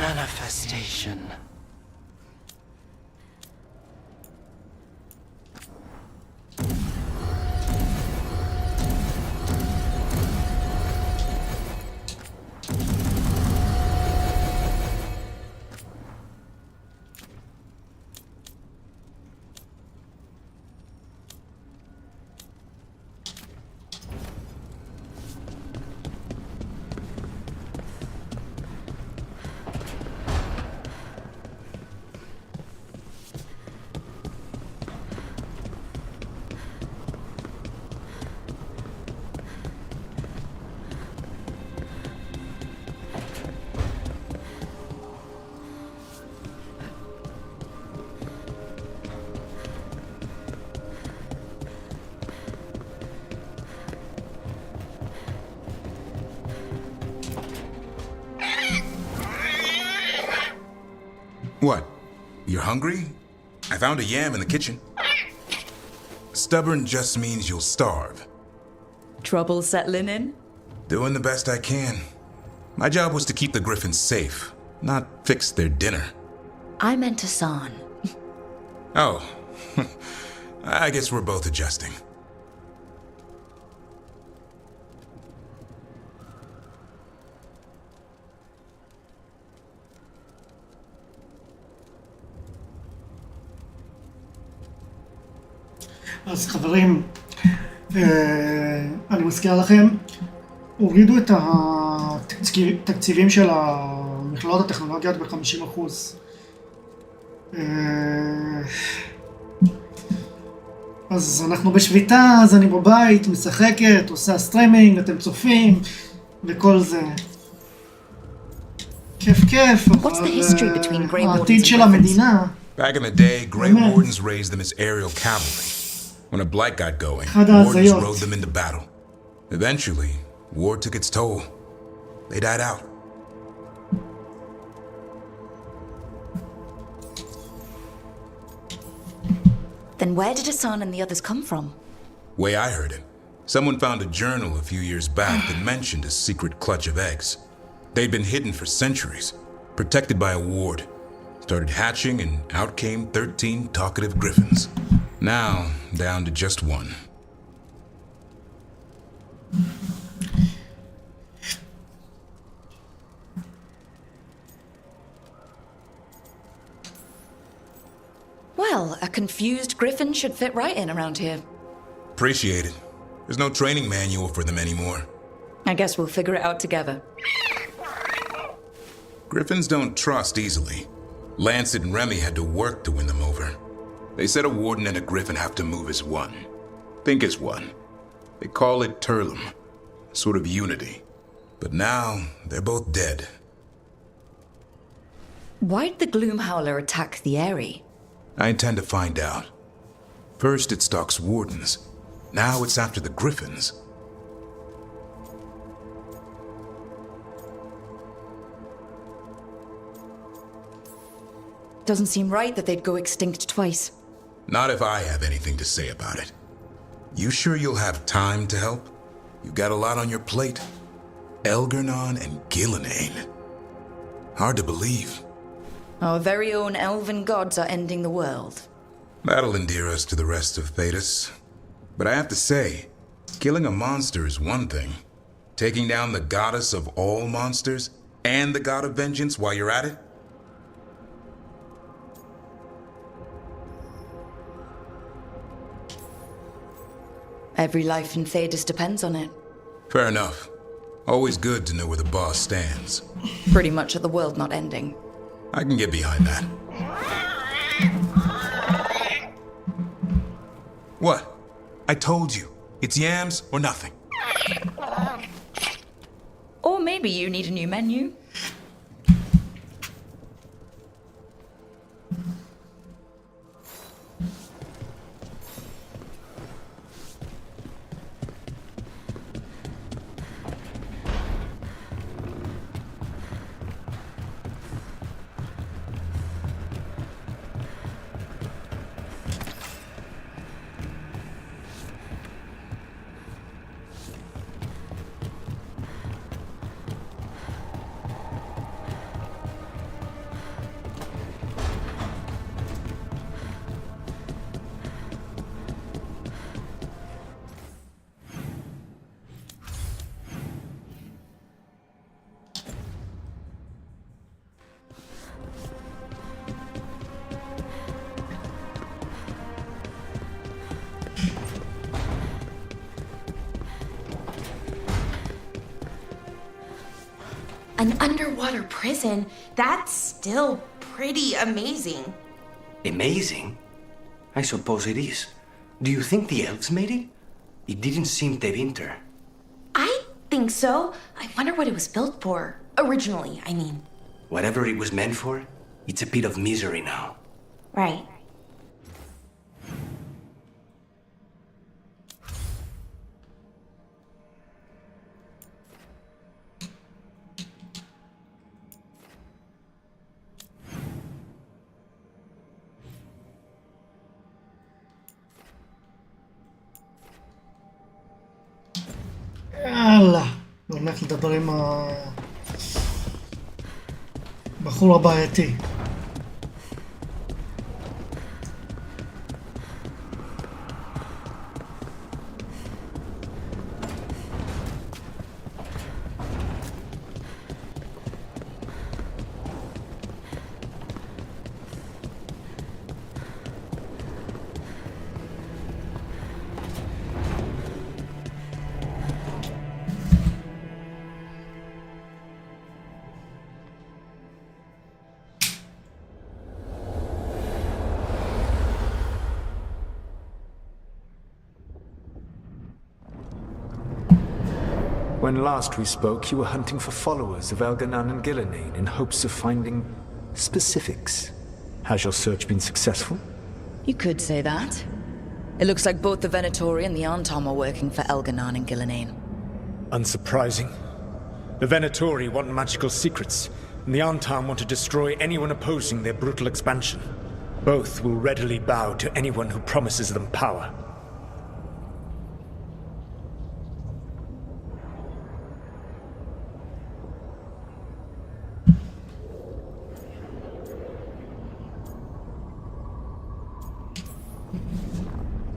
Manifestation. What? You're hungry? I found a yam in the kitchen. Stubborn just means you'll starve. Trouble settling in? Doing the best I can. My job was to keep the griffins safe, not fix their dinner. I meant Hassan. Oh. I guess we're both adjusting. אז חברים, אני מזכיר לכם, הורידו את התקציבים של המכללות הטכנולוגיות ב-50%. אז אנחנו בשביתה, אז אני בבית, משחקת, עושה סטרימינג, אתם צופים, וכל זה. כיף כיף, אבל העתיד של המדינה... Back in the day, Grey Wardens raised them as aerial cavalry. When a blight got going, Wardens rode them into battle. Eventually, war took its toll. They died out. Then where did Hassan and the others come from? Way I heard it, someone found a journal a few years back that mentioned a secret clutch of eggs. They'd been hidden for centuries, protected by a ward. Started hatching and out came 13 talkative griffins. Now, down to just one. Well, a confused griffin should fit right in around here. Appreciate it. There's no training manual for them anymore. I guess we'll figure it out together. Griffins don't trust easily. Lancet and Remy had to work to win them over. They said a warden and a griffin have to move as one. Think as one. They call it Turlum, sort of unity. But now, they're both dead. Why'd the Gloom Howler attack the Eyrie? I intend to find out. First it stalks wardens. Now it's after the griffins. Doesn't seem right that they'd go extinct twice. Not if I have anything to say about it. You sure you'll have time to help? You've got a lot on your plate. Elgernon and Gillenane. Hard to believe. Our very own elven gods are ending the world. That'll endear us to the rest of Thetis. But I have to say, killing a monster is one thing. Taking down the goddess of all monsters and the god of vengeance while you're at it? Every life in Thetis depends on it. Fair enough. Always good to know where the boss stands. Pretty much at the world not ending. I can get behind that. What? I told you. It's yams or nothing. Or maybe you need a new menu. An underwater prison? That's still pretty amazing. Amazing? I suppose it is. Do you think the elves made it? It didn't seem their winter. I think so. I wonder what it was built for. Originally, I mean. Whatever it was meant for, it's a pit of misery now. Right. יאללה, באמת לדבר עם הבחור הבעייתי. When last we spoke, you were hunting for followers of Elganan and Gillenane in hopes of finding specifics. Has your search been successful? You could say that. It looks like both the Venatori and the Antom are working for Elganan and Gillenane. Unsurprising. The Venatori want magical secrets, and the Antom want to destroy anyone opposing their brutal expansion. Both will readily bow to anyone who promises them power.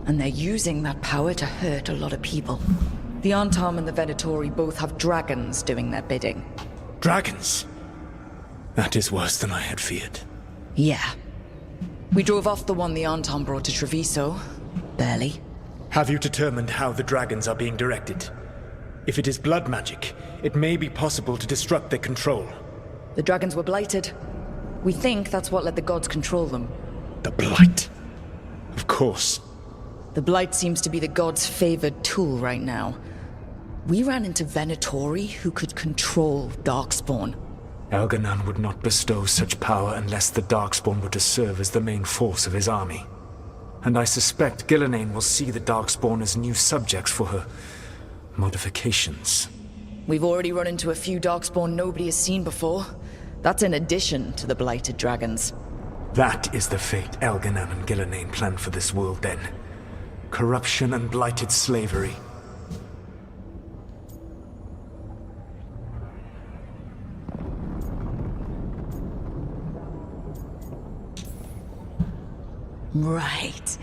And they're using that power to hurt a lot of people. The Antom and the Venatori both have dragons doing their bidding. Dragons? That is worse than I had feared. Yeah. We drove off the one the Antom brought to Treviso. Barely. Have you determined how the dragons are being directed? If it is blood magic, it may be possible to disrupt their control. The dragons were blighted. We think that's what let the gods control them. The blight? Of course. The blight seems to be the gods' favored tool right now. We ran into Venatori who could control Darkspawn. Elganan would not bestow such power unless the Darkspawn were to serve as the main force of his army. And I suspect Gillenane will see the Darkspawn as new subjects for her modifications. We've already run into a few Darkspawn nobody has seen before. That's in addition to the blighted dragons. That is the fate Elganan and Gillenane planned for this world then. Corruption and blighted slavery. Right.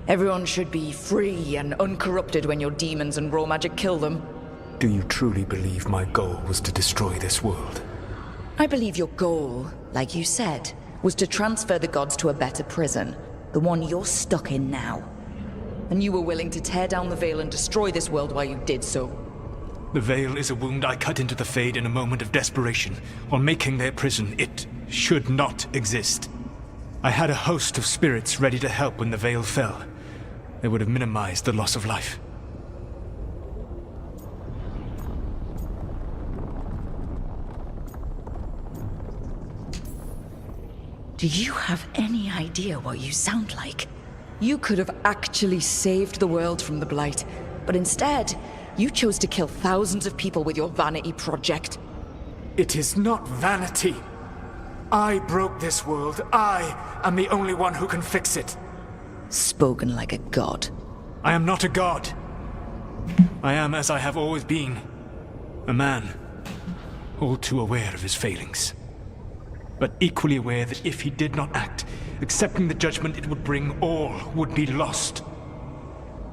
Everyone should be free and uncorrupted when your demons and raw magic kill them. Do you truly believe my goal was to destroy this world? I believe your goal, like you said, was to transfer the gods to a better prison. The one you're stuck in now. And you were willing to tear down the Veil and destroy this world while you did so. The Veil is a wound I cut into the Fade in a moment of desperation, while making their prison. It should not exist. I had a host of spirits ready to help when the Veil fell. They would have minimized the loss of life. Do you have any idea what you sound like? You could have actually saved the world from the Blight, but instead, you chose to kill thousands of people with your vanity project. It is not vanity. I broke this world. I am the only one who can fix it. Spoken like a god. I am not a god. I am as I have always been. A man. All too aware of his failings. But equally aware that if he did not act, accepting the judgment it would bring, all would be lost.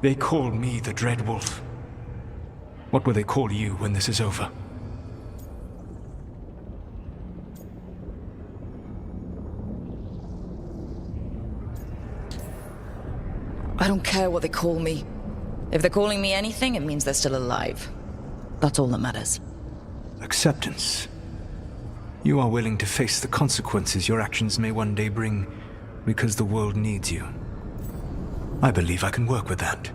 They call me the Dread Wolf. What will they call you when this is over? I don't care what they call me. If they're calling me anything, it means they're still alive. That's all that matters. Acceptance. You are willing to face the consequences your actions may one day bring because the world needs you. I believe I can work with that.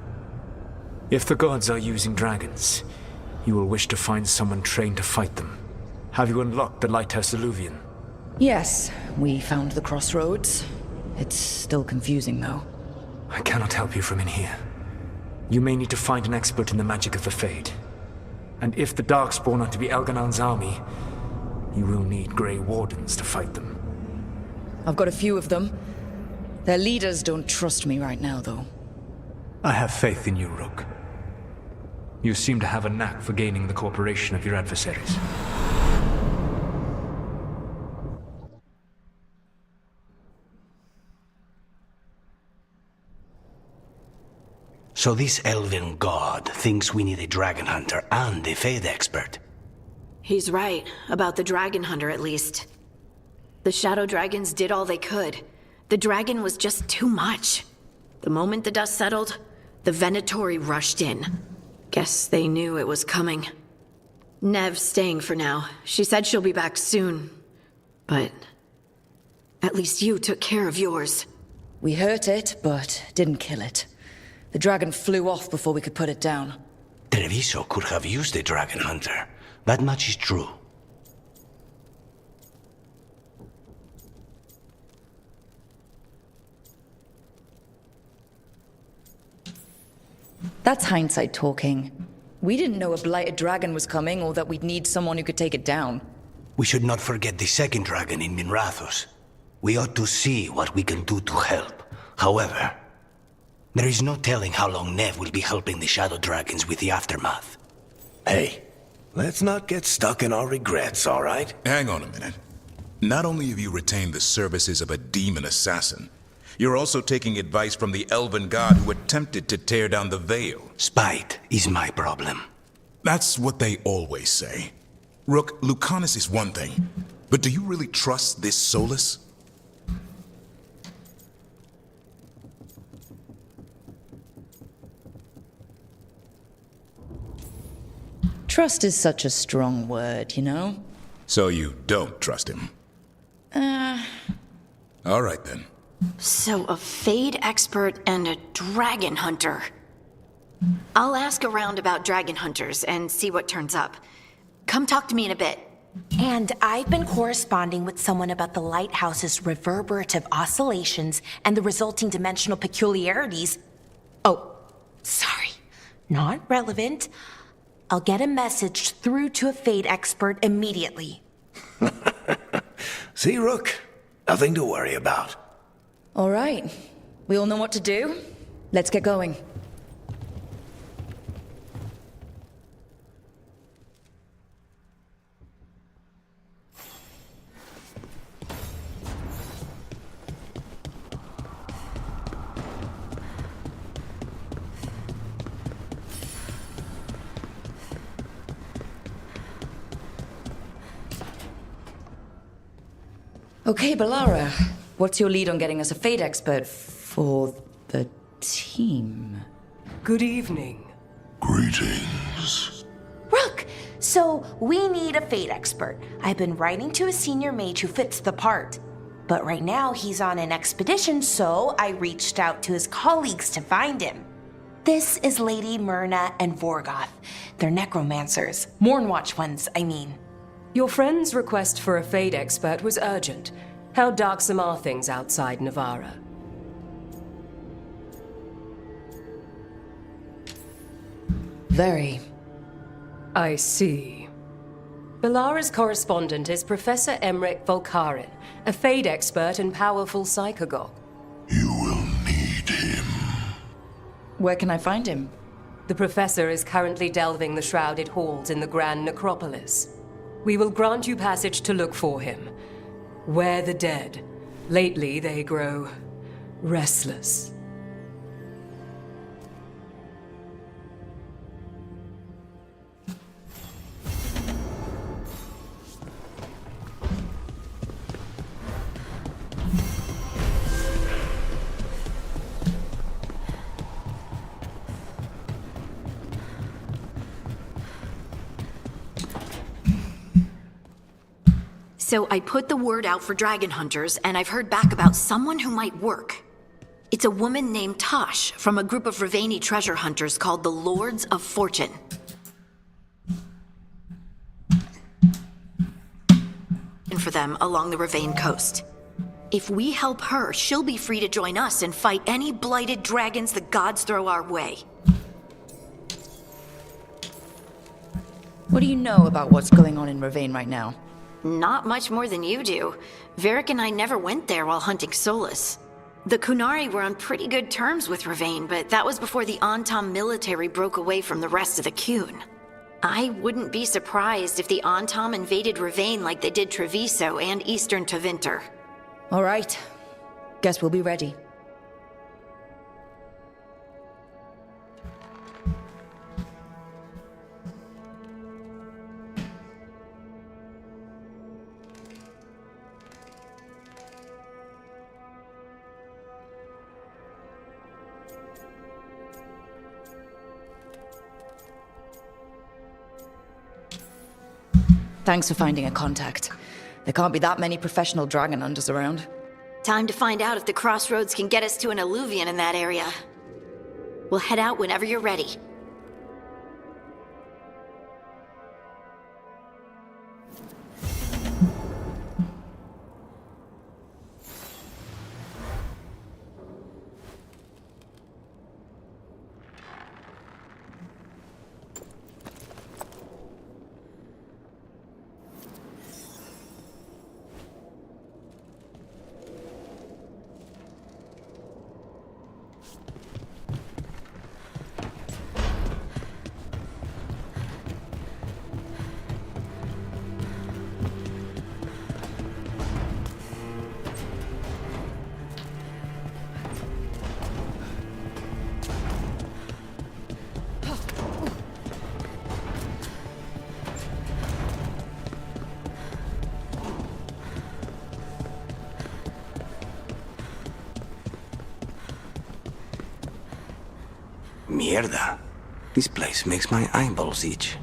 If the gods are using dragons, you will wish to find someone trained to fight them. Have you unlocked the Lighthouse Alluvian? Yes, we found the crossroads. It's still confusing, though. I cannot help you from in here. You may need to find an expert in the magic of the Fade. And if the Darkspawn are to be Elganon's army, you will need Grey Wardens to fight them. I've got a few of them. Their leaders don't trust me right now, though. I have faith in you, Rook. You seem to have a knack for gaining the cooperation of your adversaries. So this elven god thinks we need a dragon hunter and a Fade expert. He's right, about the dragon hunter at least. The shadow dragons did all they could. The dragon was just too much. The moment the dust settled, the Venatori rushed in. Guess they knew it was coming. Nev's staying for now. She said she'll be back soon. But at least you took care of yours. We hurt it, but didn't kill it. The dragon flew off before we could put it down. Treviso could have used a dragon hunter. That much is true. That's hindsight talking. We didn't know a blighted dragon was coming or that we'd need someone who could take it down. We should not forget the second dragon in Minrathos. We ought to see what we can do to help. However, there is no telling how long Nev will be helping the shadow dragons with the aftermath. Hey, let's not get stuck in our regrets, all right? Hang on a minute. Not only have you retained the services of a demon assassin, you're also taking advice from the elven god who attempted to tear down the veil. Spite is my problem. That's what they always say. Rook, Lucanus is one thing, but do you really trust this Solus? Trust is such a strong word, you know? So you don't trust him? All right then. So a Fade expert and a dragon hunter. I'll ask around about dragon hunters and see what turns up. Come talk to me in a bit. And I've been corresponding with someone about the lighthouse's reverberative oscillations and the resulting dimensional peculiarities. Oh, sorry. Not relevant. I'll get a message through to a Fade expert immediately. See, Rook? Nothing to worry about. All right. We all know what to do. Let's get going. Okay, Balara. What's your lead on getting us a Fade expert for the team? Good evening. Greetings. Rook! So, we need a Fade expert. I've been writing to a senior mage who fits the part. But right now, he's on an expedition, so I reached out to his colleagues to find him. This is Lady Myrna and Vorgoth. They're necromancers. Mournwatch ones, I mean. Your friend's request for a Fade expert was urgent. How darksome are things outside Navarra? Very. I see. Balara's correspondent is Professor Emmerich Volkarin, a Fade expert and powerful psychagogue. Where can I find him? The professor is currently delving the shrouded halls in the Grand Necropolis. We will grant you passage to look for him. Where the dead. Lately they grow restless. So I put the word out for dragon hunters, and I've heard back about someone who might work. It's a woman named Tosh from a group of Ravani treasure hunters called the Lords of Fortune. And for them along the Ravane coast. If we help her, she'll be free to join us and fight any blighted dragons the gods throw our way. What do you know about what's going on in Ravane right now? Not much more than you do. Varric and I never went there while hunting Solus. The Kunari were on pretty good terms with Ravane, but that was before the Antam military broke away from the rest of the Kun. I wouldn't be surprised if the Antam invaded Ravane like they did Treviso and Eastern Tevinter. All right. Guess we'll be ready. Thanks for finding a contact. There can't be that many professional dragon hunters around. Time to find out if the crossroads can get us to an alluvion in that area. We'll head out whenever you're ready. Mierda. This place makes my eyeballs itch.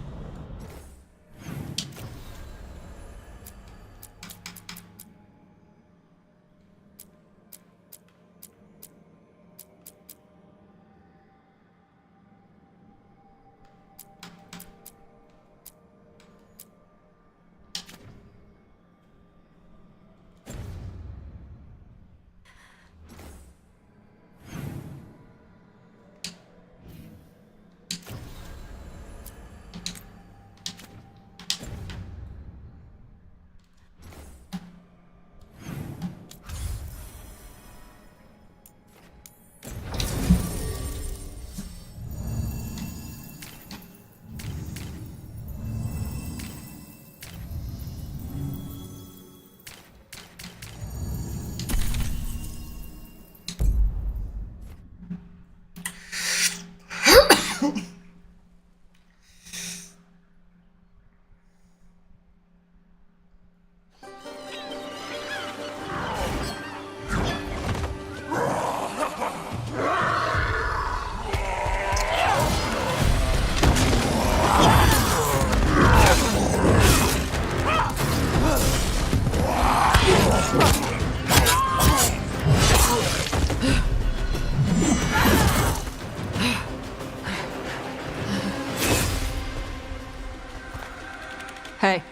Hey.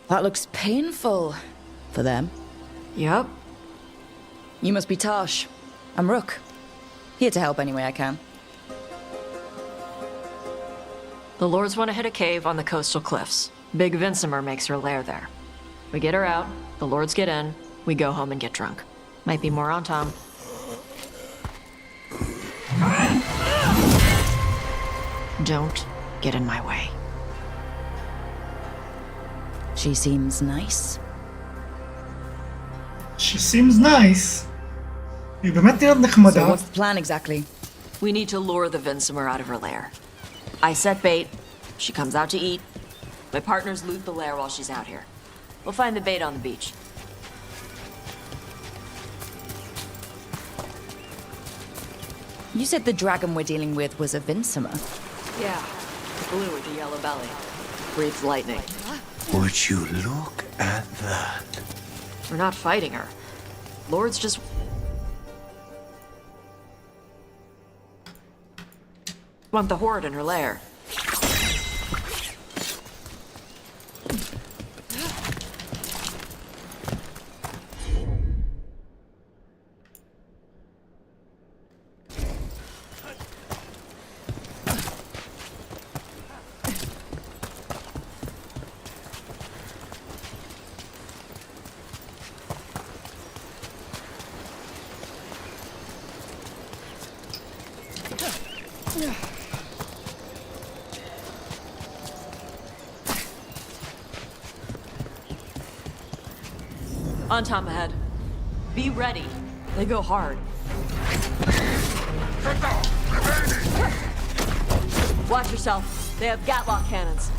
That looks painful. For them. Yup. You must be Tosh. I'm Rook. Here to help any way I can. The Lords want to hit a cave on the coastal cliffs. Big Vincimer makes her lair there. We get her out, the Lords get in, we go home and get drunk. Might be more on Tom. Don't get in my way. She seems nice. She seems nice. היא באמת נראית נחמדה. So what's the plan exactly? We need to lure the Vincimer out of her lair. I set bait, she comes out to eat. My partners loot the lair while she's out here. We'll find the bait on the beach. You said the dragon we're dealing with was a Vinsomer. Yeah, blue with a yellow belly. Breathes lightning. Would you look at that? We're not fighting her. Lords just... want the horde in her lair. On top ahead. Be ready. They go hard. Watch yourself. They have Gatlock cannons.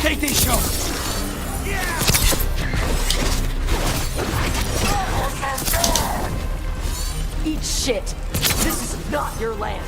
Take these shots! Eat shit. This is not your land.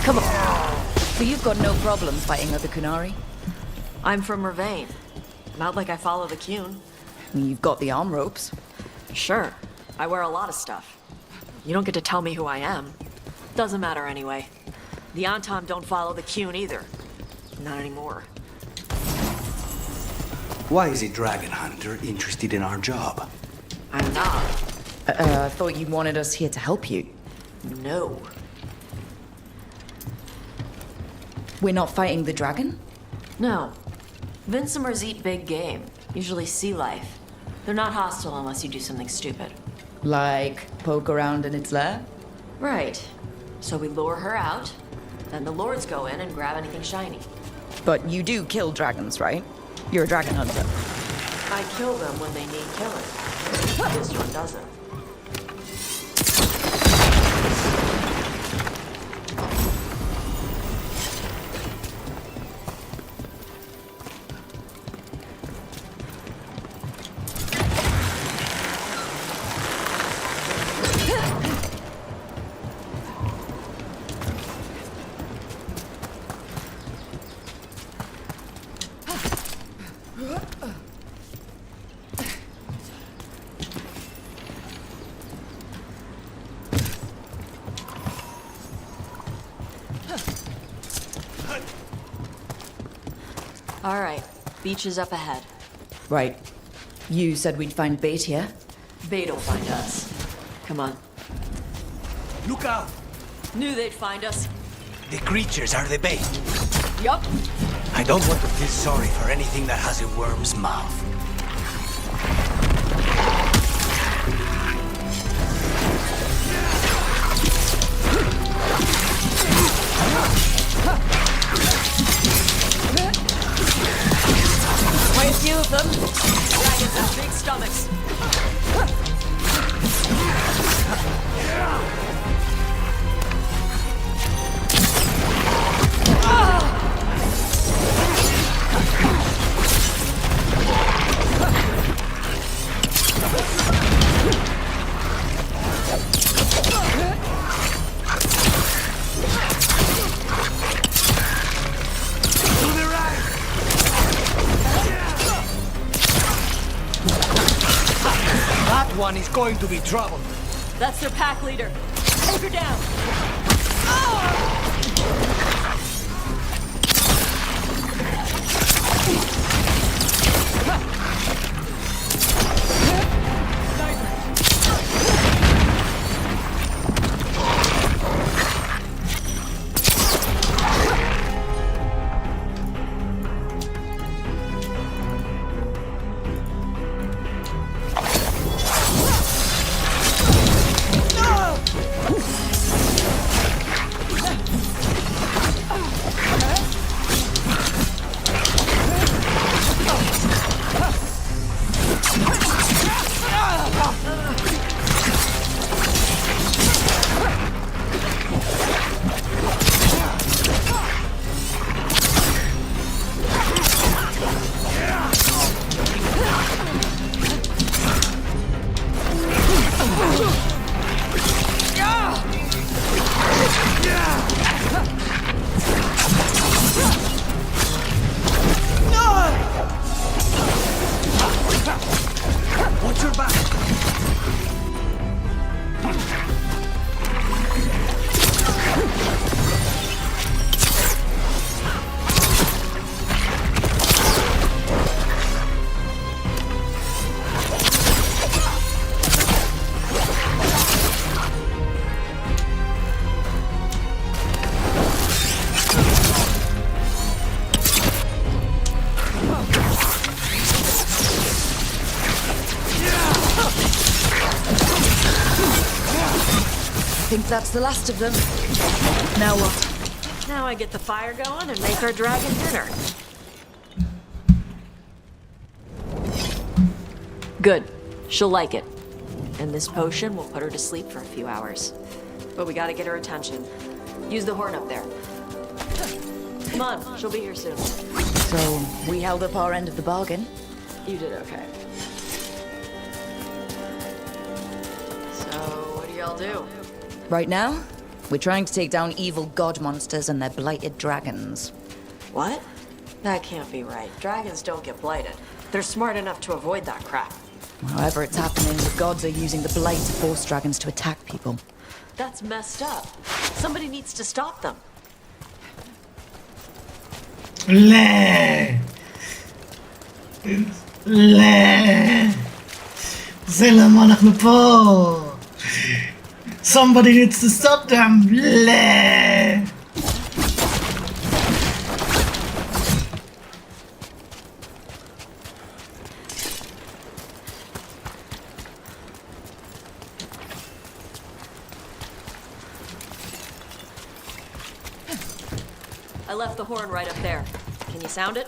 Come on. So you've got no problem fighting other Kunari? I'm from Mervain. Not like I follow the Qun. You've got the arm ropes. Sure. I wear a lot of stuff. You don't get to tell me who I am. Doesn't matter anyway. The Anton don't follow the Qun either. Not anymore. Why is a dragon hunter interested in our job? I'm not. I thought you wanted us here to help you. No. We're not fighting the dragon? No. Vinsomers eat big game, usually sea life. They're not hostile unless you do something stupid. Like poke around in its lair? Right. So we lure her out, then the lords go in and grab anything shiny. But you do kill dragons, right? You're a dragon hunter. I kill them when they need killing. This one doesn't. All right, beach is up ahead. Right. You said we'd find bait here? Bait'll find us. Come on. Look out! Knew they'd find us. The creatures are the bait. Yup. I don't want to feel sorry for anything that has a worm's mouth. Quite a few of them. Dragons have big stomachs. One is going to be trouble. That's their pack leader. Anchor down. think that's the last of them. Now what? Now I get the fire going and make our dragon dinner. Good. She'll like it. And this potion will put her to sleep for a few hours. But we gotta get her attention. Use the horn up there. Come on, she'll be here soon. So, we held up our end of the bargain. You did okay. So, what do y'all do? Right now, we're trying to take down evil god monsters and their blighted dragons. What? That can't be right. Dragons don't get blighted. They're smart enough to avoid that crap. However it's happening, the gods are using the blight to force dragons to attack people. That's messed up. Somebody needs to stop them. זה למה אנחנו פה. Somebody needs to stop them. I left the horn right up there. Can you sound it?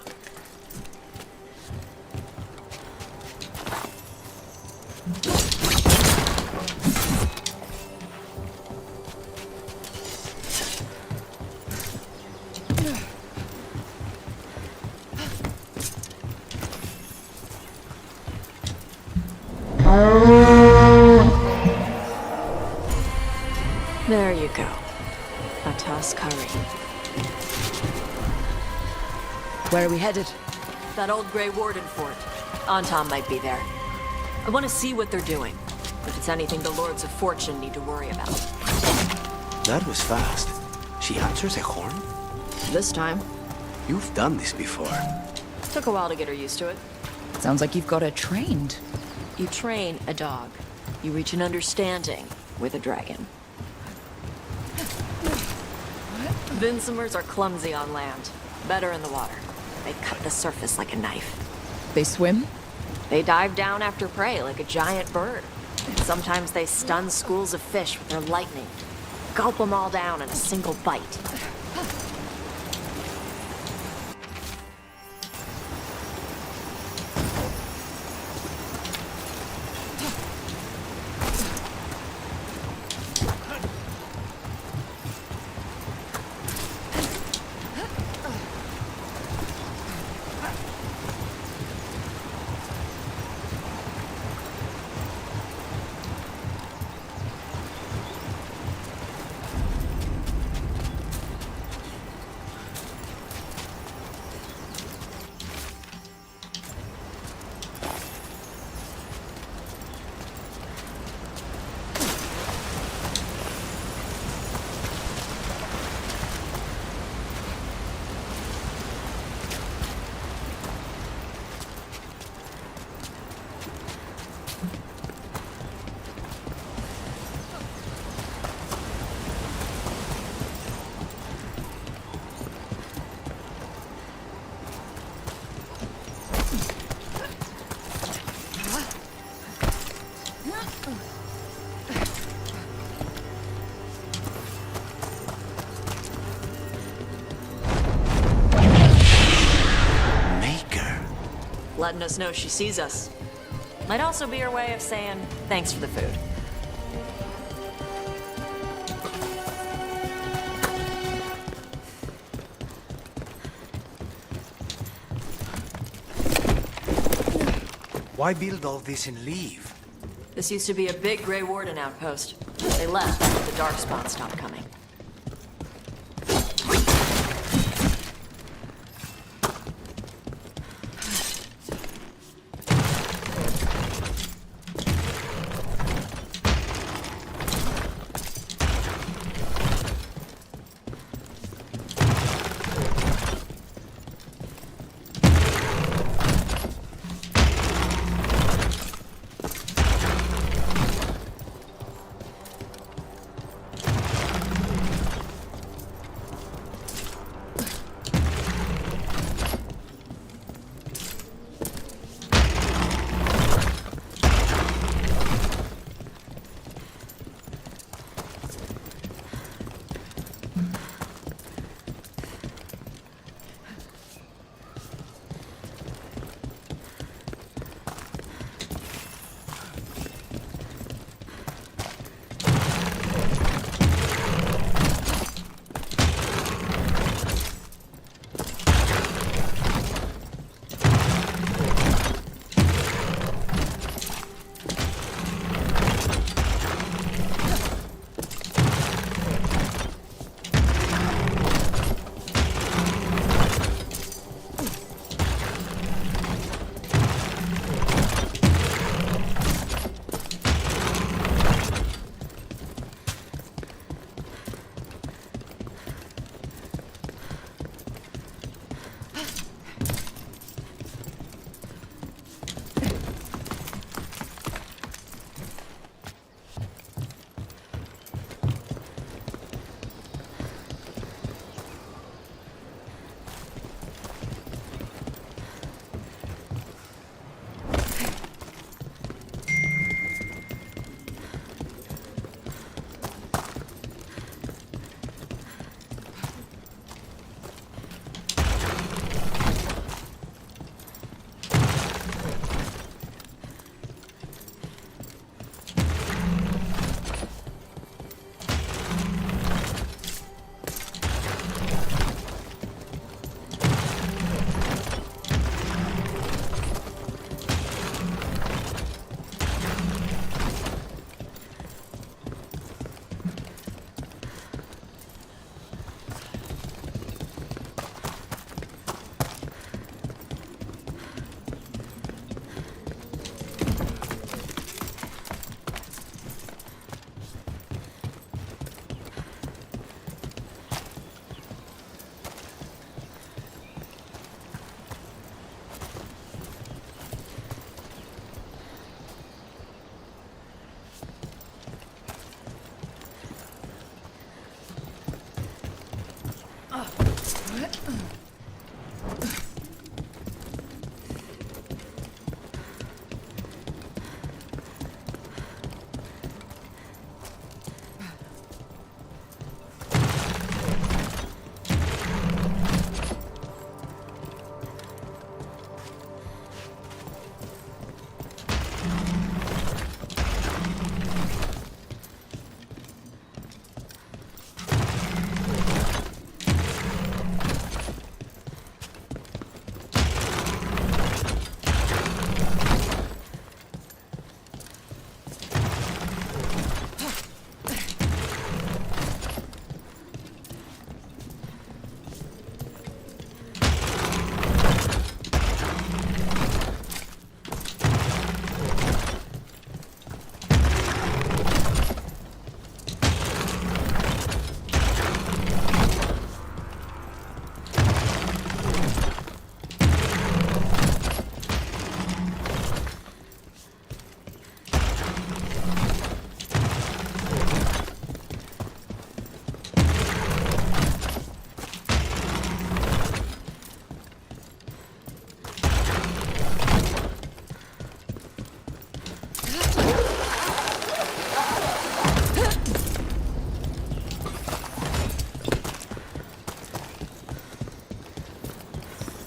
There you go. A toss curry. Where are we headed? That old Grey Warden fort. Anton might be there. I want to see what they're doing. If it's anything the Lords of Fortune need to worry about. That was fast. She answers a horn? This time. You've done this before. Took a while to get her used to it. Sounds like you've got her trained. You train a dog. You reach an understanding with a dragon. Vincimers are clumsy on land. Better in the water. They cut the surface like a knife. They swim? They dive down after prey like a giant bird. Sometimes they stun schools of fish with their lightning. Gulp them all down in a single bite. Letting us know she sees us. Might also be her way of saying thanks for the food. Why build all this and leave? This used to be a big Grey Warden outpost. They left after the Darkspawn stopped coming.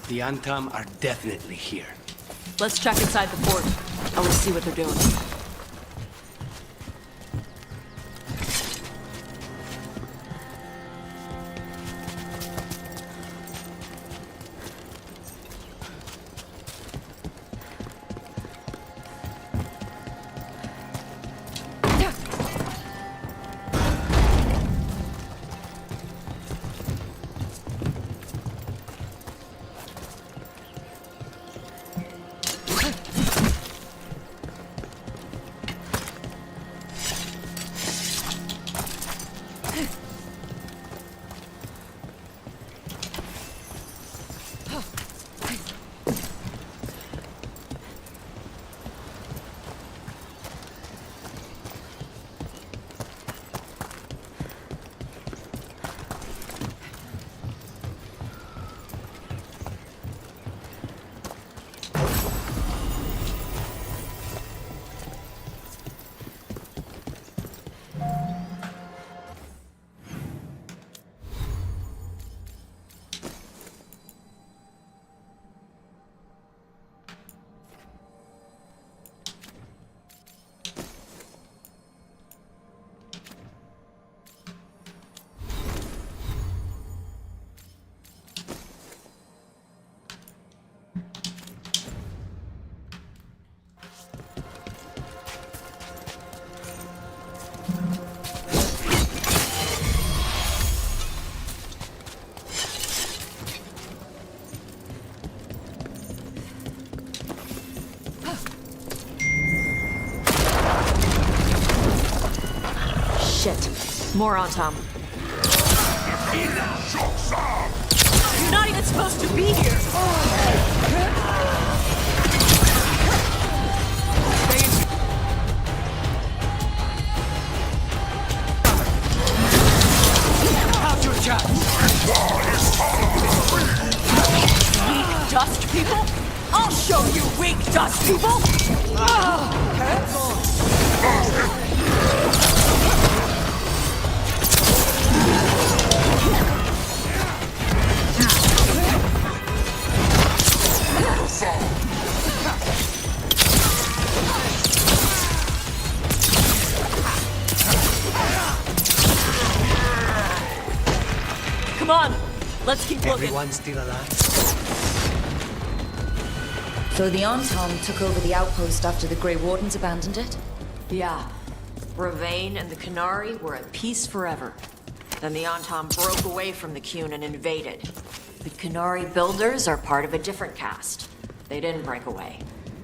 The Antam are definitely here. Let's check inside the fort. I will see what they're doing. More on Tom. You're not even supposed to be here. How's your job? Weak dust people? I'll show you weak dust people. Come on, let's keep looking. Everyone's still alive? So the Antam took over the outpost after the Grey Wardens abandoned it? Yeah. Ravane and the Canary were at peace forever. Then the Antam broke away from the Qun and invaded. The Canary builders are part of a different caste. They didn't break away.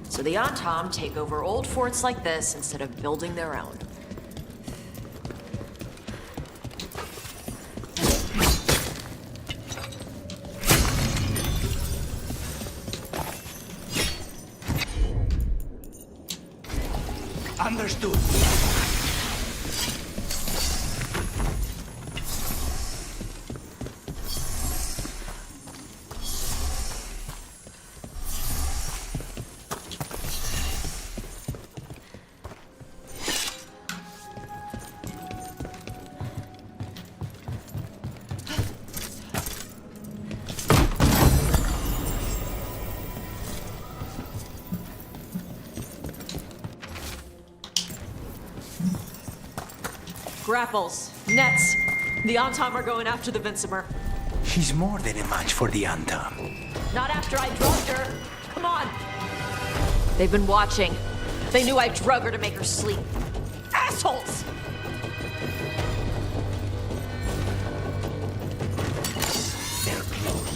So the Antam take over old forts like this instead of building their own. Understood. Grapples, nets. The Antam are going after the Vincimer. She's more than a match for the Antam. Not after I drugged her. Come on. They've been watching. They knew I drug her to make her sleep. Assholes! They're close.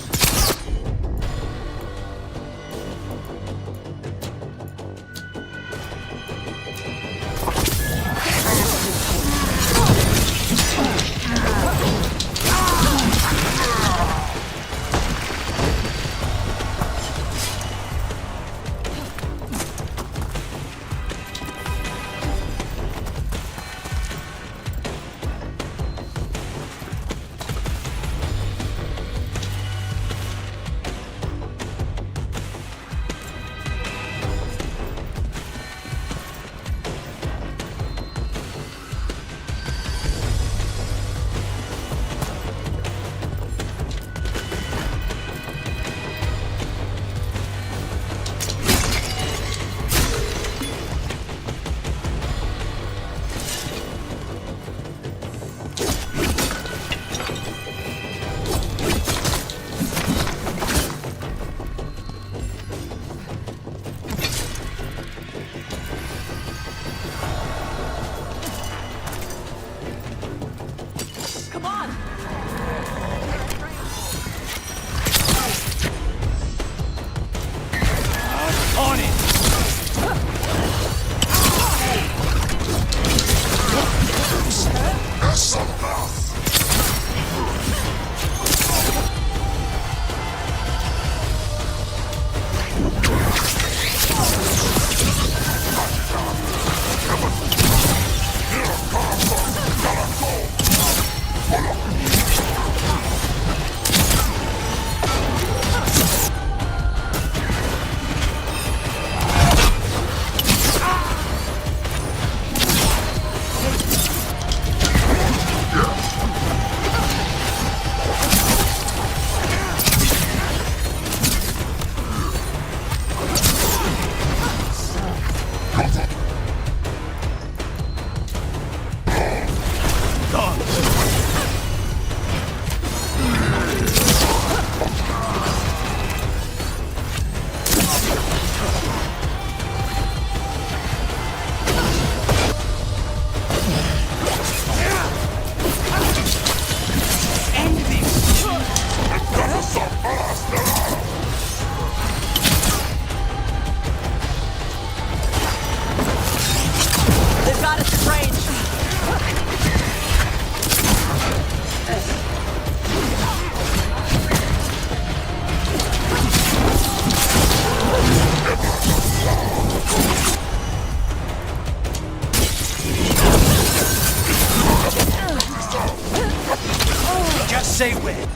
say when.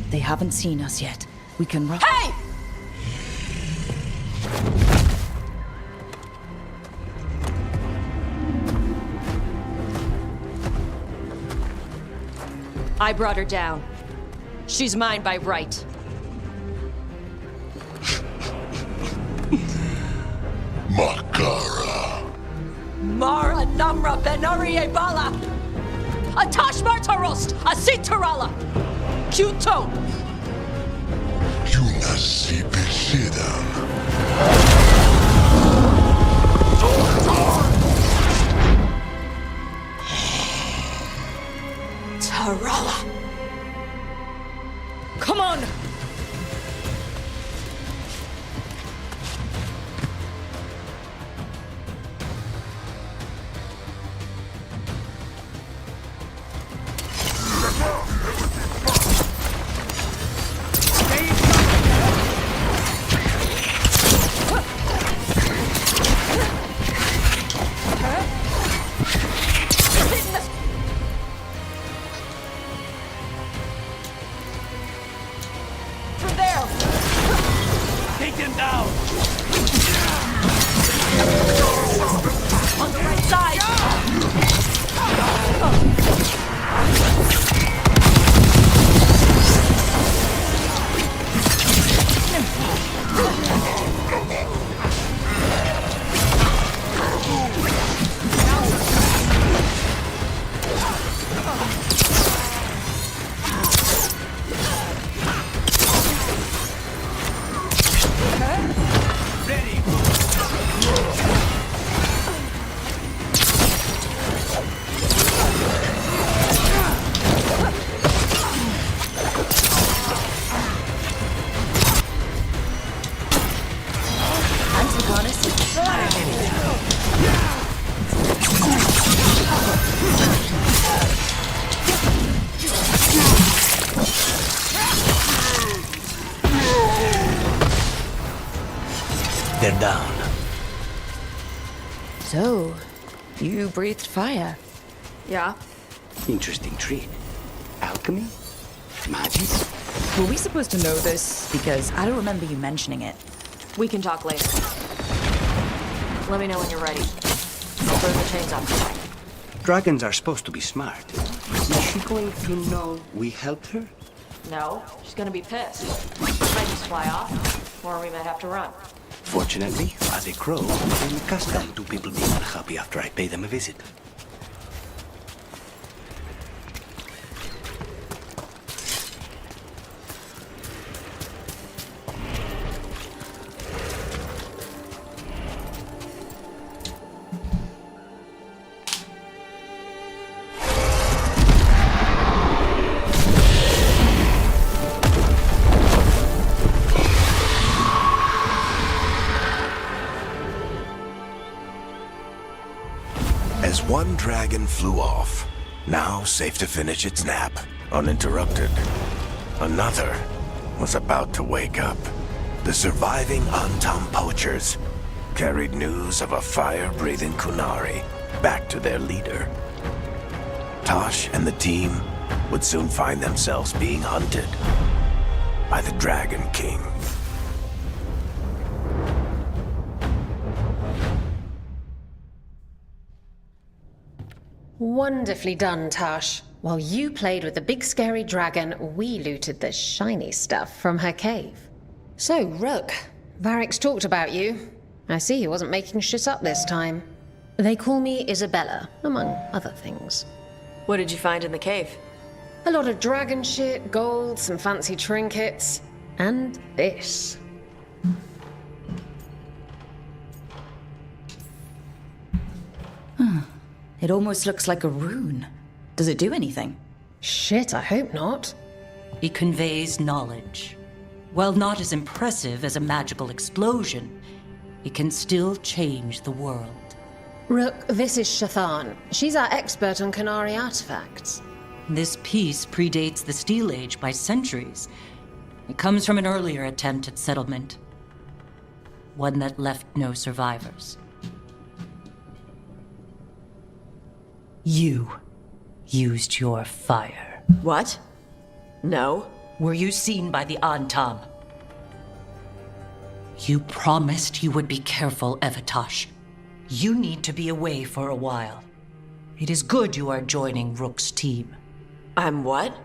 They haven't seen us yet. We can run. Hey! I brought her down. She's mine by right. Makara. Mara Namra Benari Ebala! Atash Martarost! Asitarala! Kyuto! Yunasi Bishidam. Tarala! Come on! They're down. So, you breathed fire. Yeah. Interesting trick. Alchemy? Magic? Were we supposed to know this? Because I don't remember you mentioning it. We can talk later. Let me know when you're ready. I'll burn the chains up. Dragons are supposed to be smart. Is she going to know we helped her? No, she's gonna be pissed. She might just fly off, or we might have to run. Fortunately, as a crow, I'm accustomed to people being unhappy after I pay them a visit. As one dragon flew off, now safe to finish its nap, uninterrupted, another was about to wake up. The surviving Antam poachers carried news of a fire-breathing Kunari back to their leader. Tosh and the team would soon find themselves being hunted by the Dragon King. Wonderfully done, Tash. While you played with the big scary dragon, we looted the shiny stuff from her cave. So, Rook, Varric's talked about you. I see he wasn't making shit up this time. They call me Isabella, among other things. What did you find in the cave? A lot of dragon shit, gold, some fancy trinkets, and this. It almost looks like a rune. Does it do anything? Shit, I hope not. It conveys knowledge. While not as impressive as a magical explosion, it can still change the world. Rook, this is Shathan. She's our expert on Qunari artifacts. This piece predates the Steel Age by centuries. It comes from an earlier attempt at settlement. One that left no survivors. You used your fire. What? No. Were you seen by the Antam? You promised you would be careful, Evatosh. You need to be away for a while. It is good you are joining Rook's team. I'm what?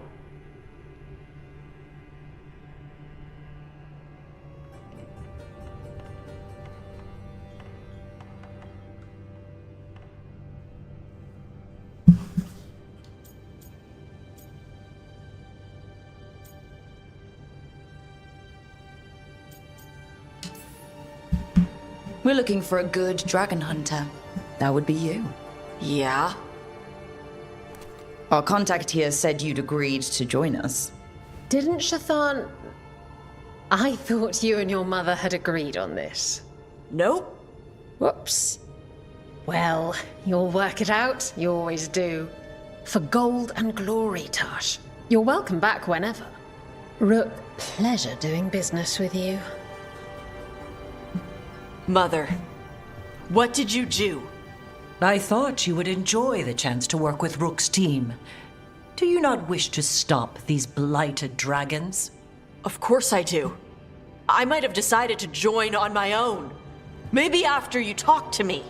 We're looking for a good dragon hunter. That would be you. Yeah? Our contact here said you'd agreed to join us. Didn't Shathan... I thought you and your mother had agreed on this. Nope. Whoops. Well, you'll work it out. You always do. For gold and glory, Tash. You're welcome back whenever. Rook, pleasure doing business with you. Mother, what did you do? I thought you would enjoy the chance to work with Rook's team. Do you not wish to stop these blighted dragons? Of course I do. I might have decided to join on my own. Maybe after you talked to me.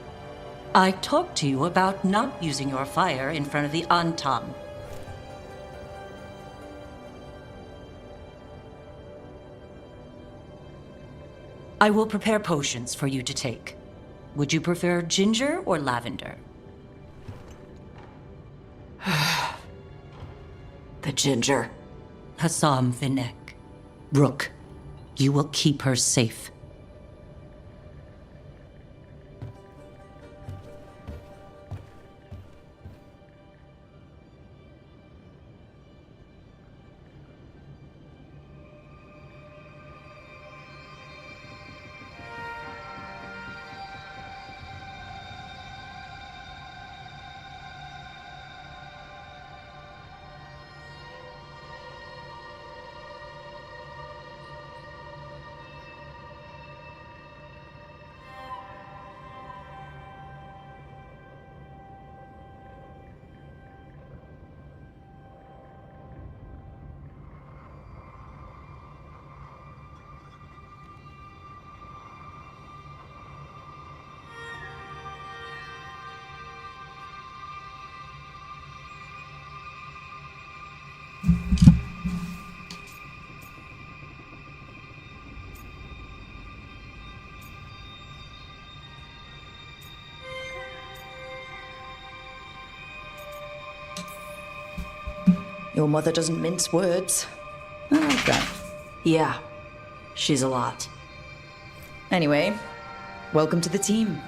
I talked to you about not using your fire in front of the Antam. I will prepare potions for you to take. Would you prefer ginger or lavender? The ginger. Hassam Vinek. Rook, you will keep her safe. Your mother doesn't mince words. I like that. Yeah, she's a lot. Anyway, welcome to the team.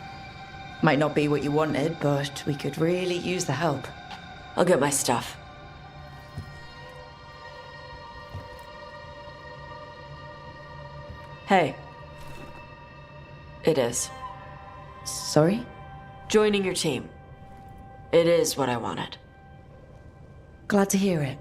Might not be what you wanted, but we could really use the help. I'll get my stuff. Hey. It is. Sorry? Joining your team. It is what I wanted. Glad to hear it.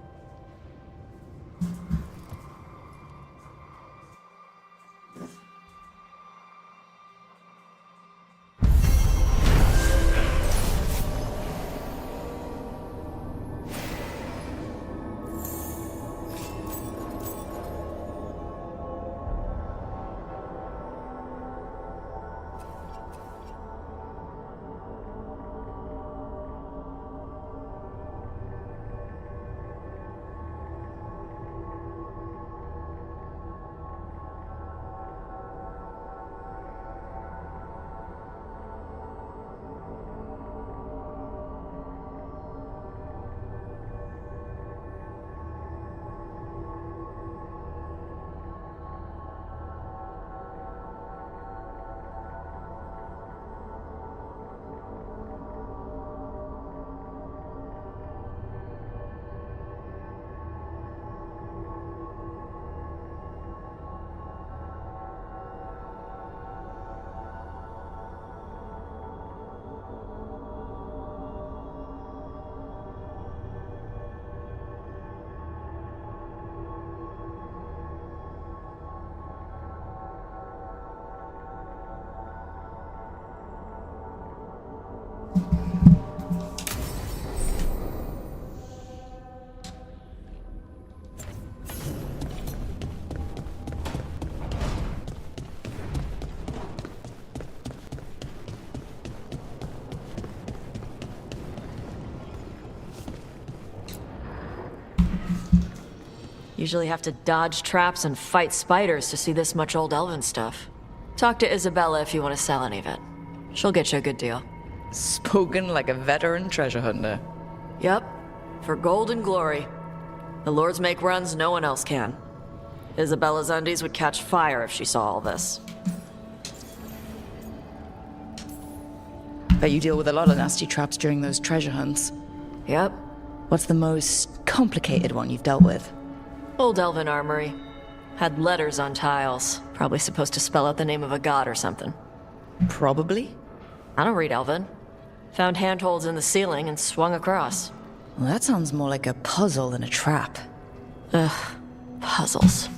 Usually have to dodge traps and fight spiders to see this much old elven stuff. Talk to Isabella if you want to sell any of it. She'll get you a good deal. Spoken like a veteran treasure hunter. Yep. For gold and glory. The lords make runs no one else can. Isabella's undies would catch fire if she saw all this. Bet you deal with a lot of nasty traps during those treasure hunts. Yep. What's the most complicated one you've dealt with? Old elven armory. Had letters on tiles. Probably supposed to spell out the name of a god or something. Probably? I don't read elven. Found handholds in the ceiling and swung across. Well, that sounds more like a puzzle than a trap. Ugh. Puzzles.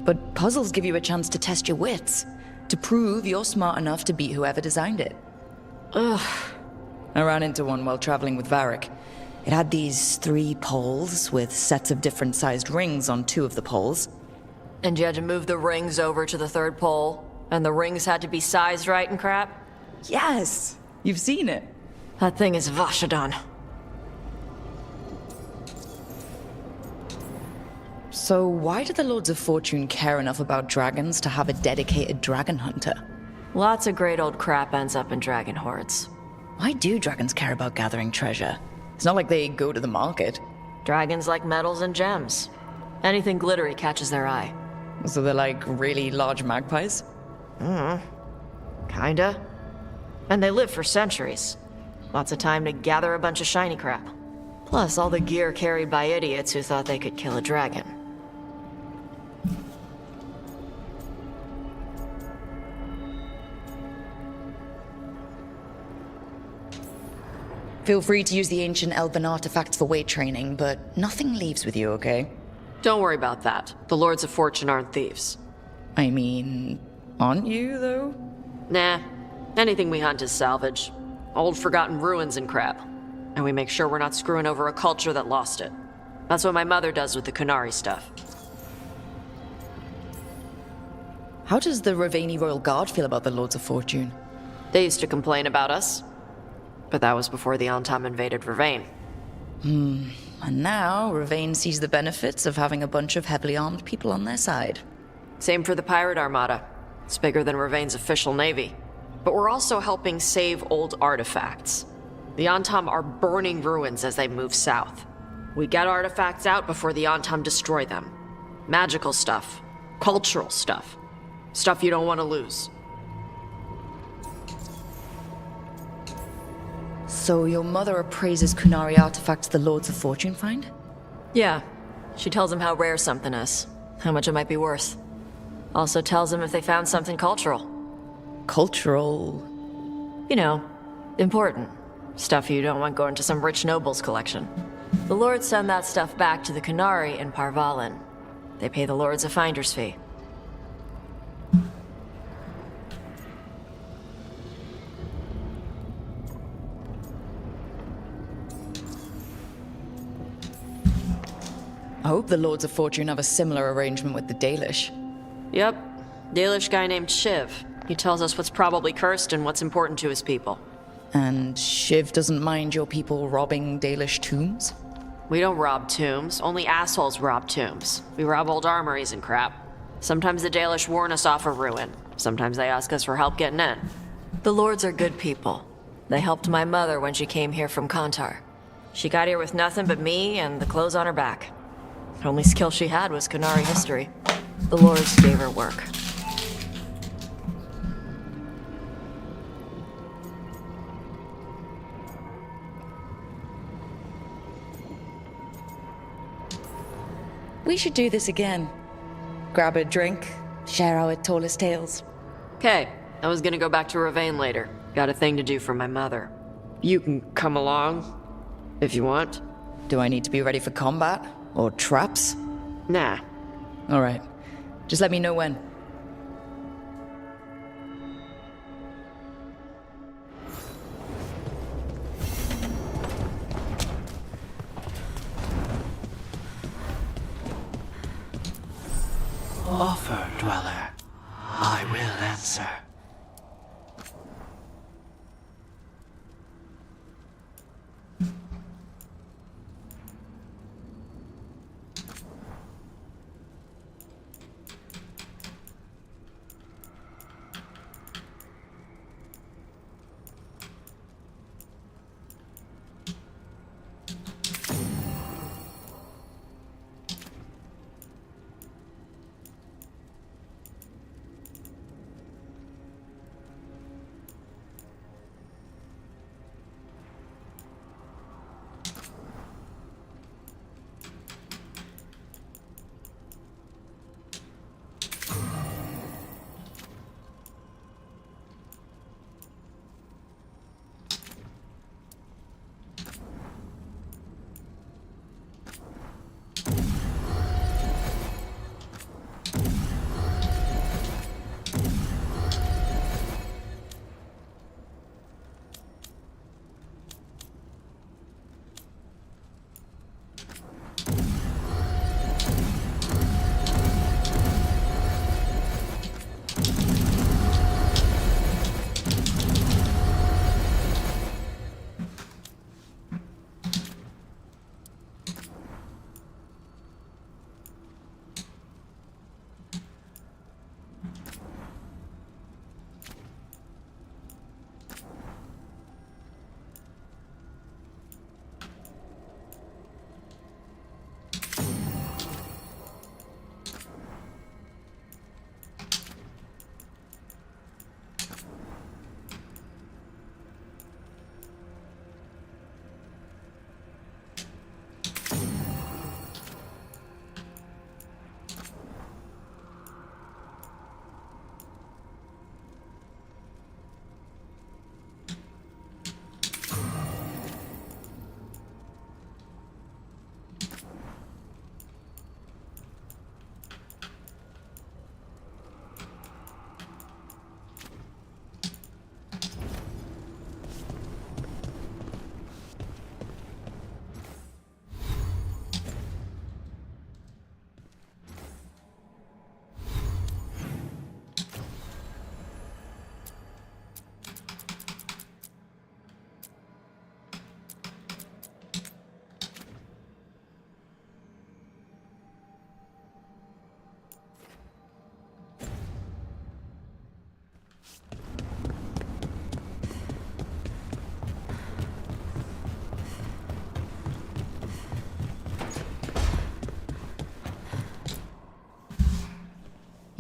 But puzzles give you a chance to test your wits. To prove you're smart enough to beat whoever designed it. Ugh. I ran into one while traveling with Varric. It had these 3 poles with sets of different sized rings on 2 of the poles. And you had to move the rings over to the 3rd pole? And the rings had to be sized right and crap? Yes! You've seen it. That thing is Vashadon. So why do the Lords of Fortune care enough about dragons to have a dedicated dragon hunter? Lots of great old crap ends up in dragon hordes. Why do dragons care about gathering treasure? It's not like they go to the market. Dragons like metals and gems. Anything glittery catches their eye. So they're like really large magpies? Kinda. And they live for centuries. Lots of time to gather a bunch of shiny crap. Plus all the gear carried by idiots who thought they could kill a dragon. Feel free to use the ancient elven artifacts for weight training, but nothing leaves with you, okay? Don't worry about that. The Lords of Fortune aren't thieves. I mean, aren't you, though? Nah. Anything we hunt is salvage. Old forgotten ruins and crap. And we make sure we're not screwing over a culture that lost it. That's what my mother does with the Kunari stuff. How does the Ravani Royal Guard feel about the Lords of Fortune? They used to complain about us. But that was before the Antam invaded Ravane. And now, Ravane sees the benefits of having a bunch of heavily armed people on their side. Same for the Pirate Armada. It's bigger than Ravane's official navy. But we're also helping save old artifacts. The Antam are burning ruins as they move south. We get artifacts out before the Antam destroy them. Magical stuff. Cultural stuff. Stuff you don't want to lose. So your mother appraises Kunari artifacts the Lords of Fortune find? Yeah. She tells them how rare something is. How much it might be worth. Also tells them if they found something cultural. Cultural? You know, important. Stuff you don't want going to some rich noble's collection. The lords send that stuff back to the Kunari in Parvalin. They pay the lords a finder's fee. I hope the Lords of Fortune have a similar arrangement with the Dalish. Yep. Dalish guy named Shiv. He tells us what's probably cursed and what's important to his people. And Shiv doesn't mind your people robbing Dalish tombs? We don't rob tombs. Only assholes rob tombs. We rob old armories and crap. Sometimes the Dalish warn us off a ruin. Sometimes they ask us for help getting in. The lords are good people. They helped my mother when she came here from Kantar. She got here with nothing but me and the clothes on her back. The only skill she had was Kunari history. The lords gave her work. We should do this again. Grab a drink, share our tallest tales. Okay, I was gonna go back to Ravane later. Got a thing to do for my mother. You can come along, if you want. Do I need to be ready for combat? Or traps? Nah. Alright. Just let me know when. Offer, dweller. I will answer.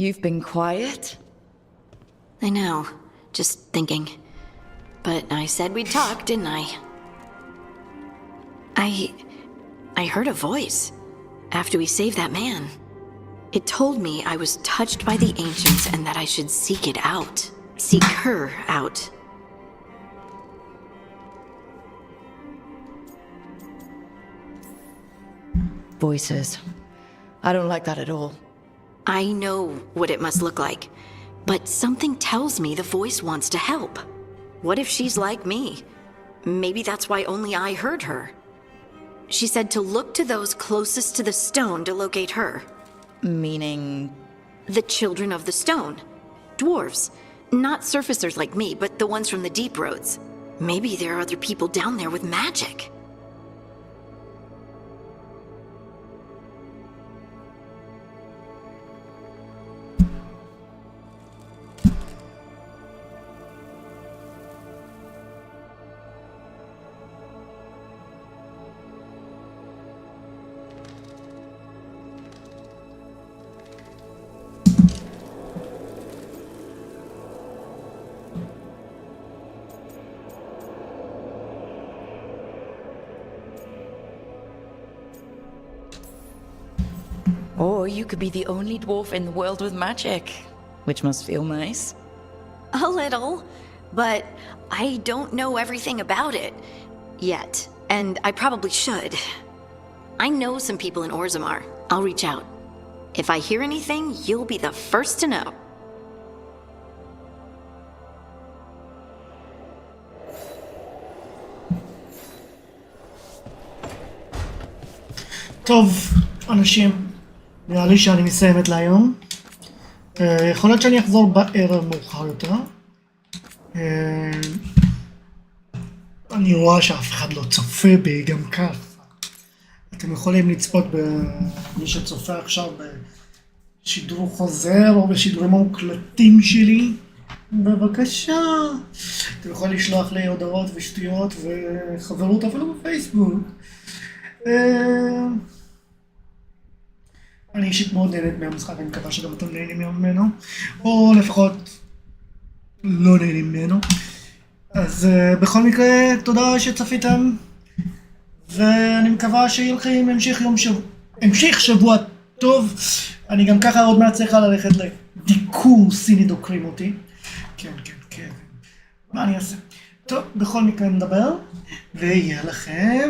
You've been quiet? I know. Just thinking. But I said we'd talk, didn't I? I heard a voice after we saved that man. It told me I was touched by the ancients and that I should seek it out. Seek her out. Voices. I don't like that at all. I know what it must look like, but something tells me the voice wants to help. What if she's like me? Maybe that's why only I heard her. She said to look to those closest to the stone to locate her. Meaning? The children of the stone. Dwarves. Not surfacers like me, but the ones from the deep roads. Maybe there are other people down there with magic. Or you could be the only dwarf in the world with magic, which must feel nice. A little, but I don't know everything about it yet, and I probably should. I know some people in Orzammar. I'll reach out. If I hear anything, you'll be the first to know. טוב, אנשים. נראה לי שאני מסיימת להיום. יכול להיות שאני אחזור בערב מאוחר יותר. אני רואה שאף אחד לא צופה בי גם כך. אתם יכולים לצפות במי שצופה עכשיו בשידור חוזר או בשידורים המוקלטים שלי. בבקשה. אתם יכולים לשלוח לי הודעות ושטויות וחברות אפילו בפייסבוק. אני אישית מאוד נהנית מהמשחק, אני מקווה שגם אתם נהנים ממנו, או לפחות לא נהנים ממנו. אז בכל מקרה, תודה שצפיתם, ואני מקווה שיהיה לכם המשך שבוע טוב. אני גם ככה עוד מעט צריכה ללכת לדיקור סיני, דוקרים אותי. כן. מה אני אעשה? טוב, בכל מקרה נדבר, ויהיה לכם